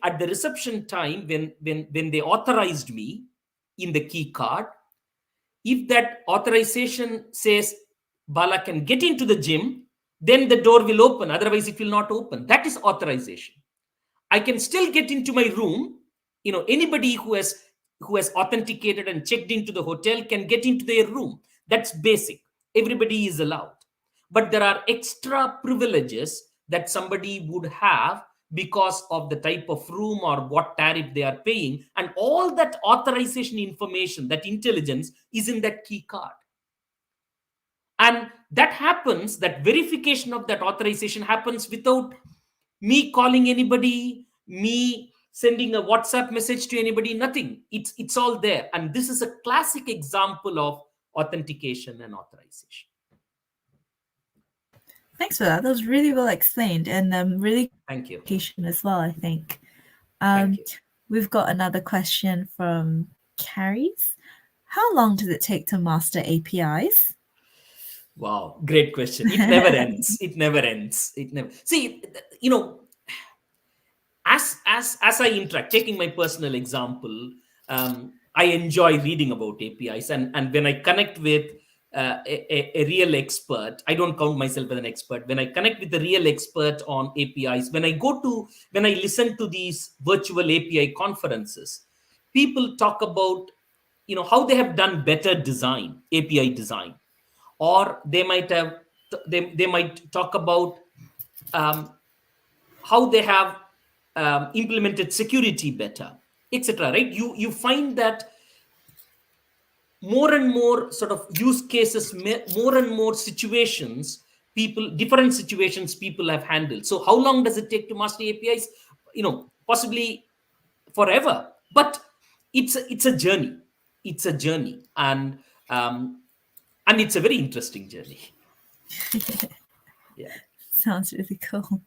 at the reception time, when they authorized me in the key card, if that authorization says Bala can get into the gym, then the door will open. Otherwise, it will not open. That is authorization. I can still get into my room. Anybody who has authenticated and checked into the hotel can get into their room. That's basic. Everybody is allowed. But there are extra privileges that somebody would have because of the type of room or what tariff they are paying. And all that authorization information, that intelligence, is in that key card. And that verification of that authorization happens without me calling anybody, me sending a WhatsApp message to anybody, nothing. It's all there. And this is a classic example of authentication and authorization. Thanks for that. That was really well explained, and really thank you as well, I think. Thank you. We've got another question from Carries. How long does it take to master APIs? Wow, great question. It never ends. It never ends. See, as I interact, taking my personal example, I enjoy reading about APIs, and when I connect with a real expert, I don't count myself as an expert. When I connect with a real expert on APIs, when I listen to these virtual API conferences, people talk about how they have done better API design, or they might talk about how they have implemented security better, etc. Right? You find that more and more sort of use cases, more and more different situations people have handled. So how long does it take to master APIs? Possibly forever, but it's a journey. It's a journey, and it's a very interesting journey. Yeah, sounds really cool.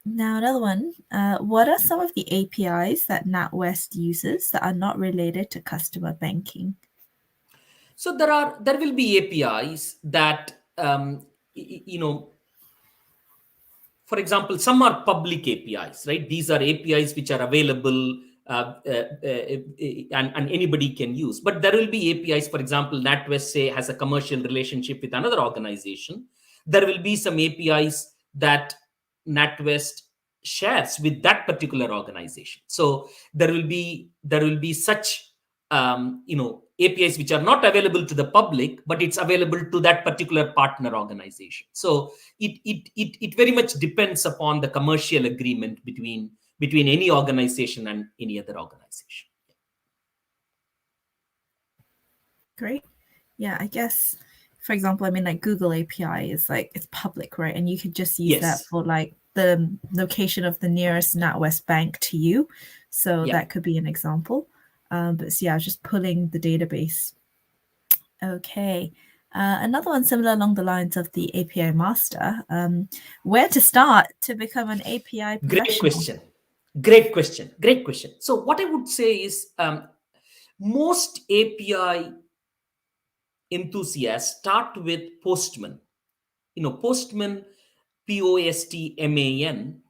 Now another one. What are some of the APIs that NatWest uses that are not related to customer banking? So there will be APIs that for example, some are public APIs, right? These are APIs which are available and anybody can use. But there will be APIs, for example, NatWest has a commercial relationship with another organization. There will be some APIs that NatWest shares with that particular organization. So there will be such APIs which are not available to the public, but it's available to that particular partner organization. So it very much depends upon the commercial agreement between any organization and any other organization. Great. Yeah, I guess, for example, I mean, like Google API is like, it's public, right? And you could just use that for like the location of the nearest NatWest bank to you. So that could be an example. But so yeah, just pulling the database. Okay. Another one similar along the lines of the API master. Where to start to become an API professional? Great question. So what I would say is most API enthusiasts start with Postman. Postman, Postman,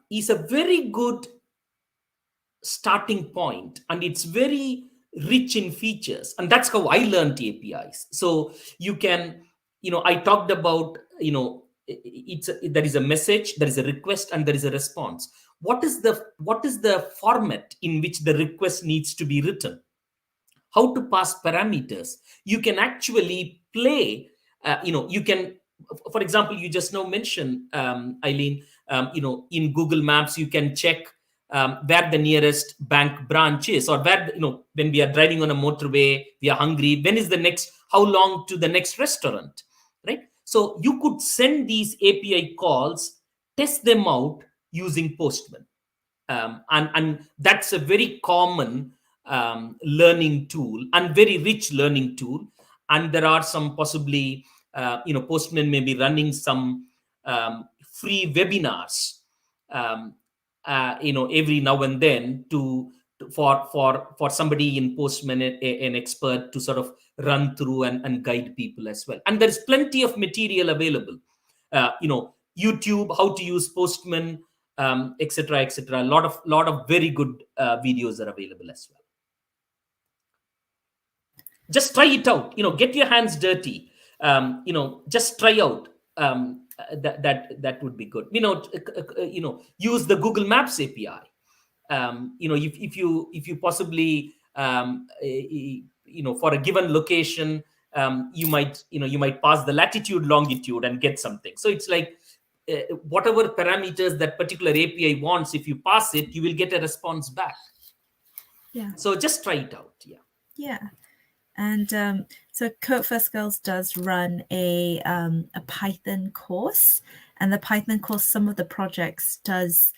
is a very good starting point, and it's very rich in features, and that's how I learned APIs. So you can, I talked about, there is a message, there is a request, and there is a response. What is the format in which the request needs to be written? How to pass parameters? You can actually play. You can, for example, you just now mentioned, Eileen. In Google Maps, you can check where the nearest bank branch is, or where, when we are driving on a motorway, we are hungry, when is the next, how long to the next restaurant, right? So you could send these API calls, test them out using Postman. And that's a very common learning tool and very rich learning tool. And there are some possibly, Postman may be running some free webinars, um, every now and then for somebody in Postman, an expert, to sort of run through and guide people as well. And there's plenty of material available. YouTube, how to use Postman, etc., etc. A lot of very good videos are available as well. Just try it out. Get your hands dirty. Just try out. That would be good. Use the Google Maps API. If you possibly, for a given location, you might pass the latitude, longitude, and get something. So it's like, whatever parameters that particular API wants, if you pass it, you will get a response back. Yeah. So just try it out. Yeah. Yeah. And so Code First Girls does run a Python course, and the Python course, some of the projects does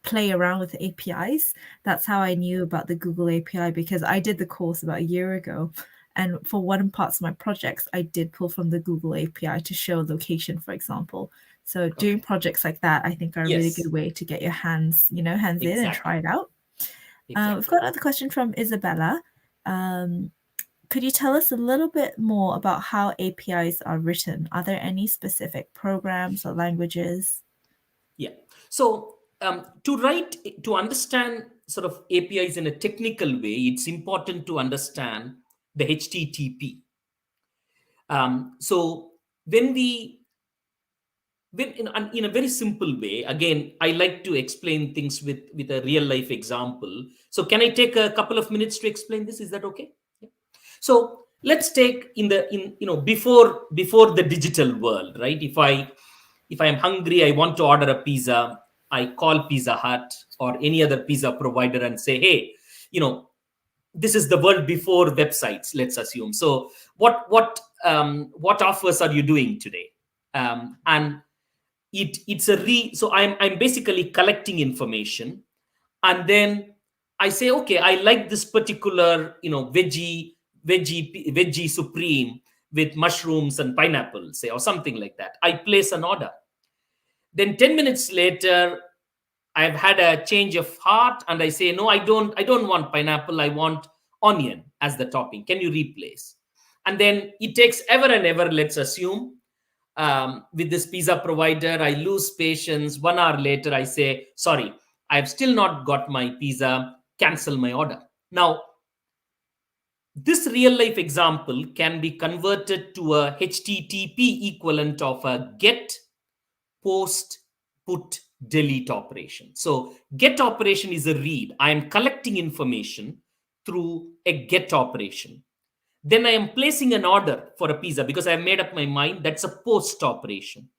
play around with APIs. That's how I knew about the Google API, because I did the course about a year ago. And for one parts of my projects, I did pull from the Google API to show location, for example. So doing projects like that, I think, are a really good way to get your hands in and try it out. Exactly. We've got another question from Isabella. Could you tell us a little bit more about how APIs are written? Are there any specific programs or languages? Yeah. So to understand sort of APIs in a technical way, it's important to understand the HTTP. So when in a very simple way, again, I like to explain things with a real life example. So can I take a couple of minutes to explain this? Is that okay? Yeah. So let's take before the digital world, right? If I am hungry, I want to order a pizza, I call Pizza Hut or any other pizza provider and say, hey, this is the world before websites, let's assume. So what offers are you doing today? And so I'm basically collecting information, and then I say, okay, I like this particular veggie supreme with mushrooms and pineapple, say, or something like that. I place an order. Then 10 minutes later, I've had a change of heart and I say, no, I don't want pineapple, I want onion as the topping. Can you replace? And then it takes ever and ever, let's assume. With this pizza provider, I lose patience. 1 hour later, I say, sorry, I've still not got my pizza, cancel my order. Now, this real life example can be converted to a HTTP equivalent of a get, post, put, delete operation. So get operation is a read. I am collecting information through a get operation. Then I am placing an order for a pizza because I have made up my mind. That's a post operation.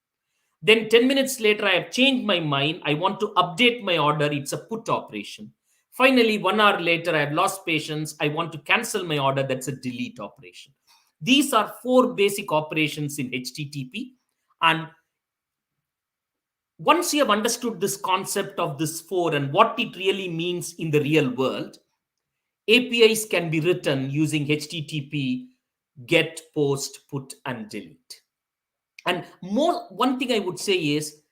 Then 10 minutes later, I have changed my mind. I want to update my order. It's a put operation. Finally, 1 hour later, I have lost patience. I want to cancel my order. That's a delete operation. These are 4 basic operations in HTTP. And once you have understood this concept of this 4 and what it really means in the real world, APIs can be written using HTTP, get, post, put, and delete. And one thing I would say is,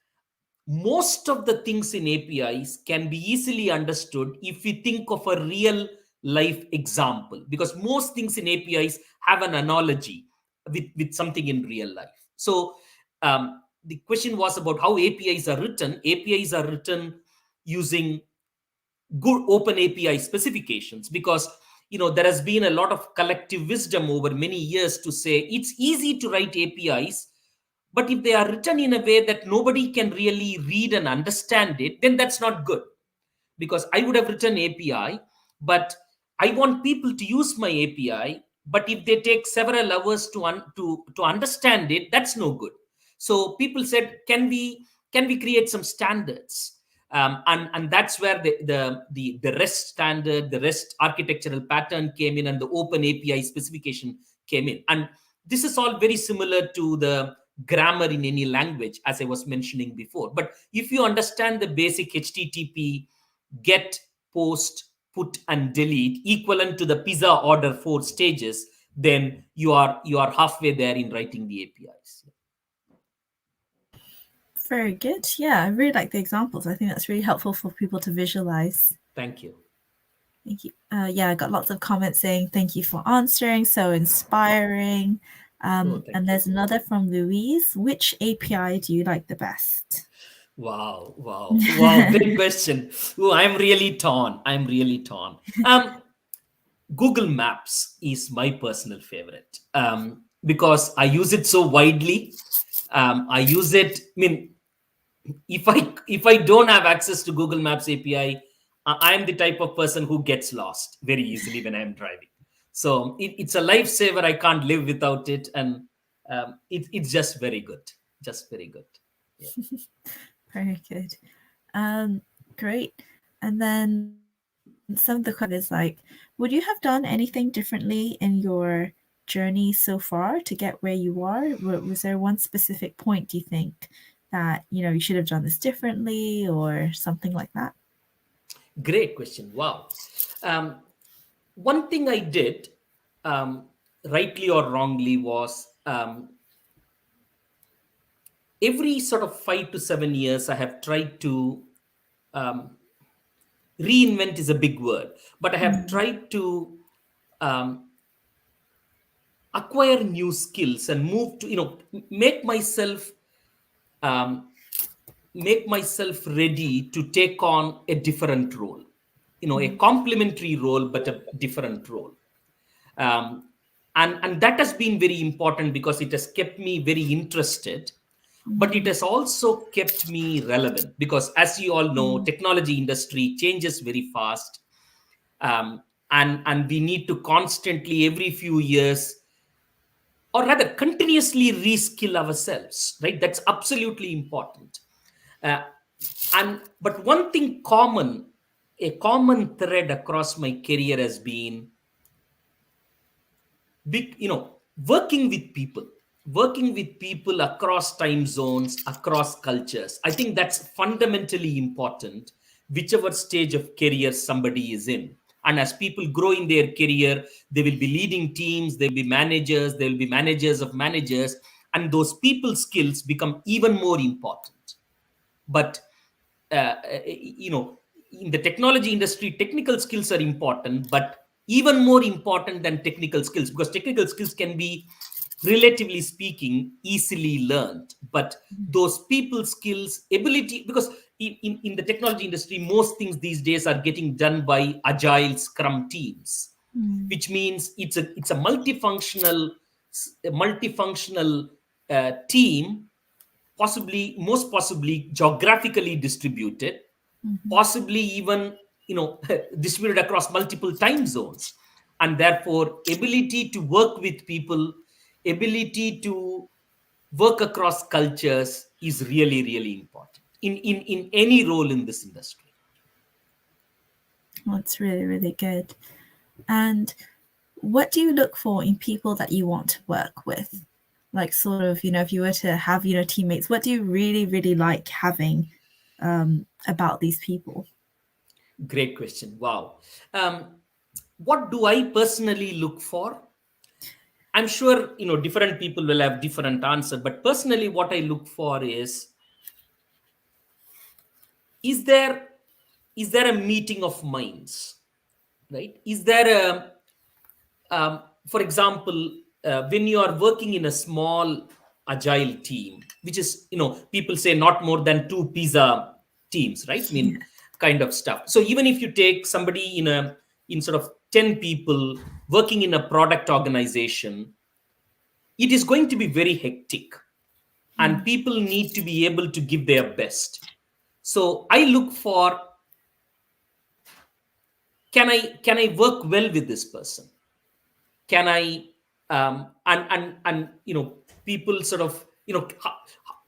most of the things in APIs can be easily understood if we think of a real life example, because most things in APIs have an analogy with something in real life. So the question was about how APIs are written. APIs are written using good open API specifications, because there has been a lot of collective wisdom over many years to say it's easy to write APIs, but if they are written in a way that nobody can really read and understand it, then that's not good. Because I would have written API, but I want people to use my API, but if they take several hours to understand it, that's no good. So people said, can we create some standards? And that's where the REST standard, the REST architectural pattern came in, and the open API specification came in. And this is all very similar to the grammar in any language, as I was mentioning before. But if you understand the basic HTTP get, post, put, and delete equivalent to the pizza order 4 stages, then you are halfway there in writing the APIs. Very good. Yeah, I really like the examples. I think that's really helpful for people to visualize. Thank you. Thank you. Yeah, I got lots of comments saying thank you for answering, so inspiring. And there's another from Louise. Which API do you like the best? Wow. Great question. Oh, I'm really torn. Google Maps is my personal favorite, because I use it so widely. I use it. I mean, if I don't have access to Google Maps API, I'm the type of person who gets lost very easily when I'm driving. So it's a lifesaver. I can't live without it, and it's just very good. Just very good. Yeah. Very good. Great. And then some of the questions is like, would you have done anything differently in your journey so far to get where you are? Was there one specific point, do you think, that you should have done this differently or something like that? Great question. Wow. One thing I did, rightly or wrongly, was every sort of 5 to 7 years, I have tried to reinvent is a big word, but I have tried to acquire new skills and move to, make myself ready to take on a different role, a complementary role, but a different role. And that has been very important because it has kept me very interested, but it has also kept me relevant because, as you all know, technology industry changes very fast. And we need to constantly, every few years, or rather continuously reskill ourselves, right? That's absolutely important. But one thing a common thread across my career has been big, working with people across time zones, across cultures. I think that's fundamentally important, whichever stage of career somebody is in. And as people grow in their career, they will be leading teams, they'll be managers, they'll be managers of managers, and those people skills become even more important. But in the technology industry, technical skills are important, but even more important than technical skills, because technical skills can be, relatively speaking, easily learned. But those people skills, ability, because in the technology industry, most things these days are getting done by agile scrum teams, which means it's a multifunctional team, most possibly geographically distributed, possibly even distributed across multiple time zones. And therefore, ability to work with people, ability to work across cultures is really, really important in any role in this industry. That's really, really good. And what do you look for in people that you want to work with? Like, sort of, if you were to have, teammates, what do you really, really like having about these people? Great question. Wow. What do I personally look for? I'm sure, different people will have different answer, but personally, what I look for is there a meeting of minds, right? Is there for example, when you are working in a small agile team, which is, people say not more than 2 pizza teams, right? I mean, kind of stuff. So even if you take somebody in sort of 10 people working in a product organization, it is going to be very hectic, and people need to be able to give their best. So I look for, can I work well with this person? Can I and people sort of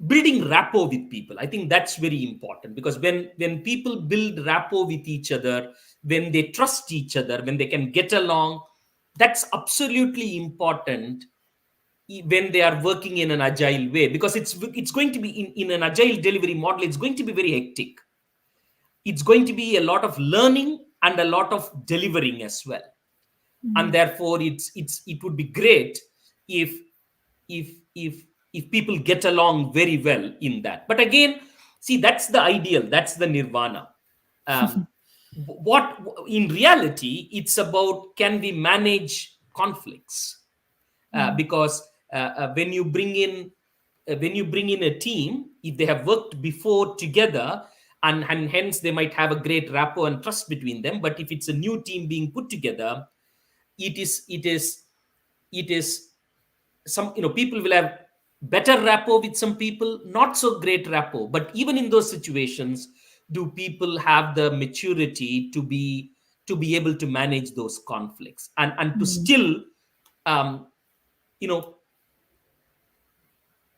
building rapport with people. I think that's very important, because when people build rapport with each other, when they trust each other, when they can get along, that's absolutely important when they are working in an agile way, because it's going to be in an agile delivery model, it's going to be very hectic. It's going to be a lot of learning and a lot of delivering as well. And therefore it would be great if if if if people get along very well in that. But again, see, that's the ideal, that's the nirvana. What in reality, it's about, can we manage conflicts? Because when you bring in a team, if they have worked before together, and hence they might have a great rapport and trust between them. But if it's a new team being put together, it is some, people will have better rapport with some people, not so great rapport. But even in those situations, do people have the maturity to be able to manage those conflicts, and to still um, you know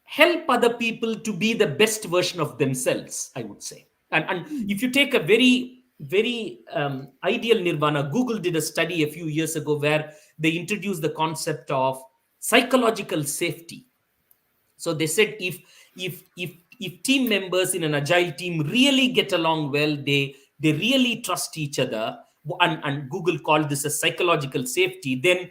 help other people to be the best version of themselves, I would say. And if you take a very ideal nirvana, Google did a study a few years ago where they introduced the concept of psychological safety. So they said, if team members in an agile team really get along well, they really trust each other, and Google called this a psychological safety, then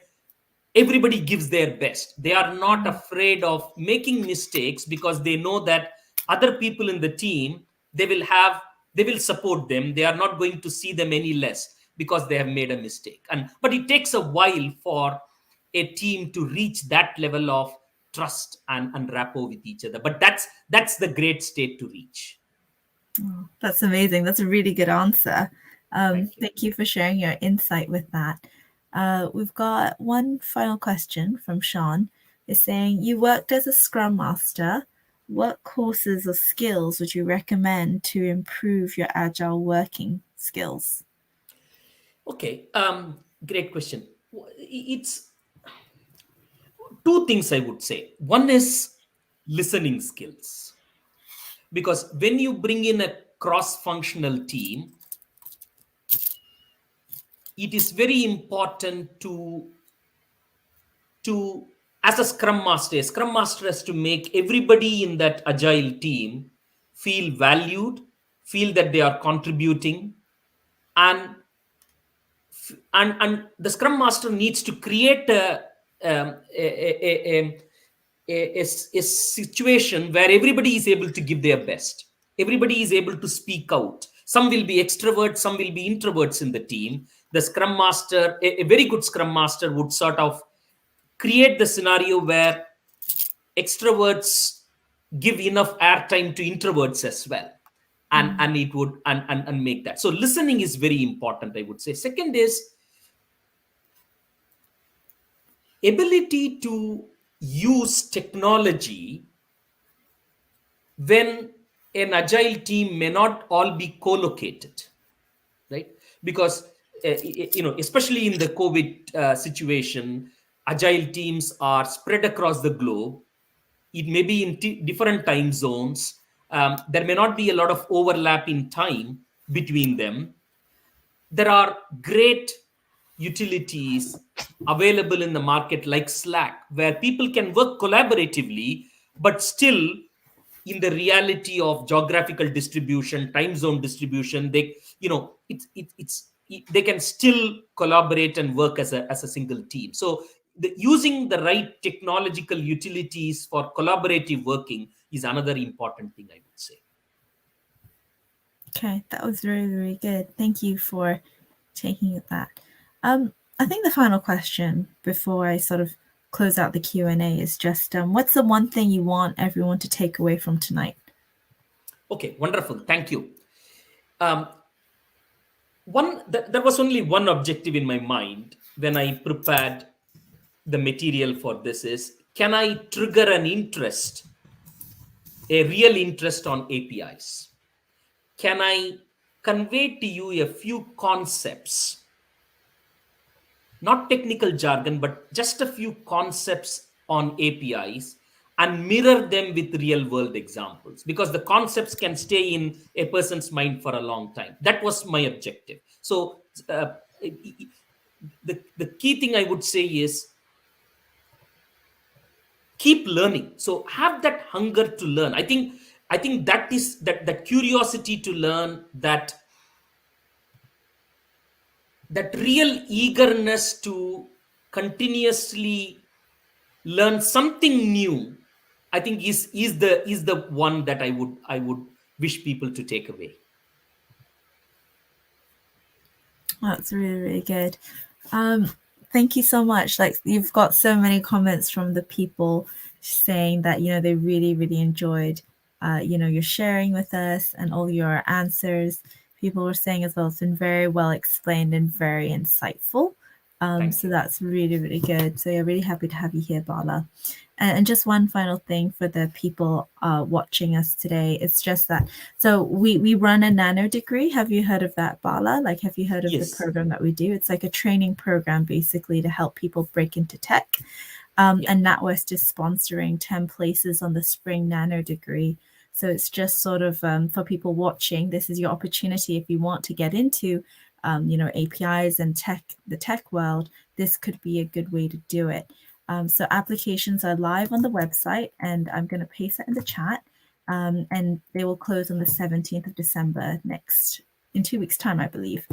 everybody gives their best. They are not afraid of making mistakes, because they know that other people in the team, they will support them. They are not going to see them any less because they have made a mistake. But it takes a while for a team to reach that level of trust and rapport with each other. But that's the great state to reach. Oh, that's amazing. That's a really good answer. Thank you. Thank you for sharing your insight with that. We've got one final question from Sean. It's saying, you worked as a Scrum Master. What courses or skills would you recommend to improve your agile working skills? Okay, great question. It's two things I would say. One is listening skills, because when you bring in a cross-functional team, it is very important to as a scrum master has to make everybody in that agile team feel valued, feel that they are contributing, and the scrum master needs to create a situation where everybody is able to give their best, everybody is able to speak out. Some will be extroverts, some will be introverts in the team. The scrum master, a very good scrum master, would sort of create the scenario where extroverts give enough airtime to introverts as well, and it would and make that. So listening is very important, I would say. Second is ability to use technology when an agile team may not all be co-located, right? Because especially in the COVID situation, agile teams are spread across the globe. It may be in different time zones. There may not be a lot of overlap in time between them. There are great utilities available in the market like Slack, where people can work collaboratively, but still in the reality of geographical distribution, time zone distribution, they, they can still collaborate and work as a single team. So using the right technological utilities for collaborative working is another important thing, I would say. Okay, that was very, very good. Thank you for taking that. I think the final question before I sort of close out the Q&A is just, what's the one thing you want everyone to take away from tonight? Okay, wonderful. Thank you. There was only one objective in my mind when I prepared the material for this is, can I trigger an interest, a real interest on APIs? Can I convey to you a few concepts, not technical jargon, but just a few concepts on APIs, and mirror them with real world examples, because the concepts can stay in a person's mind for a long time. That was my objective. So the key thing I would say is keep learning. So have that hunger to learn. I think that is that curiosity to learn, that real eagerness to continuously learn something new, I think is the one that I would wish people to take away. That's really, really good. Thank you so much. Like, you've got so many comments from the people saying that, they really, really enjoyed, your sharing with us and all your answers. People were saying as well, it's been very well explained and very insightful. Thank So you. that's really, really good. So yeah, really happy to have you here, Bala. And just one final thing for the people watching us today, it's just that, so we run a nano degree. Have you heard of that, Bala? Like, have you heard of the Yes. program that we do? It's like a training program basically to help people break into tech. Yeah. And NatWest is sponsoring 10 places on the spring nano degree. So it's just sort of for people watching, this is your opportunity if you want to get into, APIs and the tech world. This could be a good way to do it. So applications are live on the website, and I'm going to paste that in the chat. And they will close on the 17th of December in 2 weeks' time, I believe.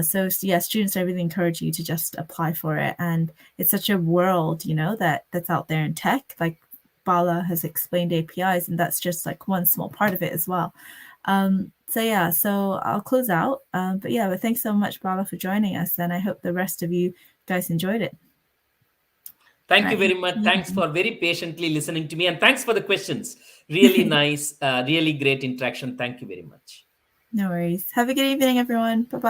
So yeah, students, I really encourage you to just apply for it. And it's such a world, that's out there in tech. Like Bala has explained APIs, and that's just like one small part of it as well. So yeah, so I'll close out. But thanks so much, Bala, for joining us, and I hope the rest of you guys enjoyed it. Thank you Right. very much. Thanks for very patiently listening to me, and thanks for the questions. Really nice, really great interaction. Thank you very much. No worries. Have a good evening, everyone. Bye bye.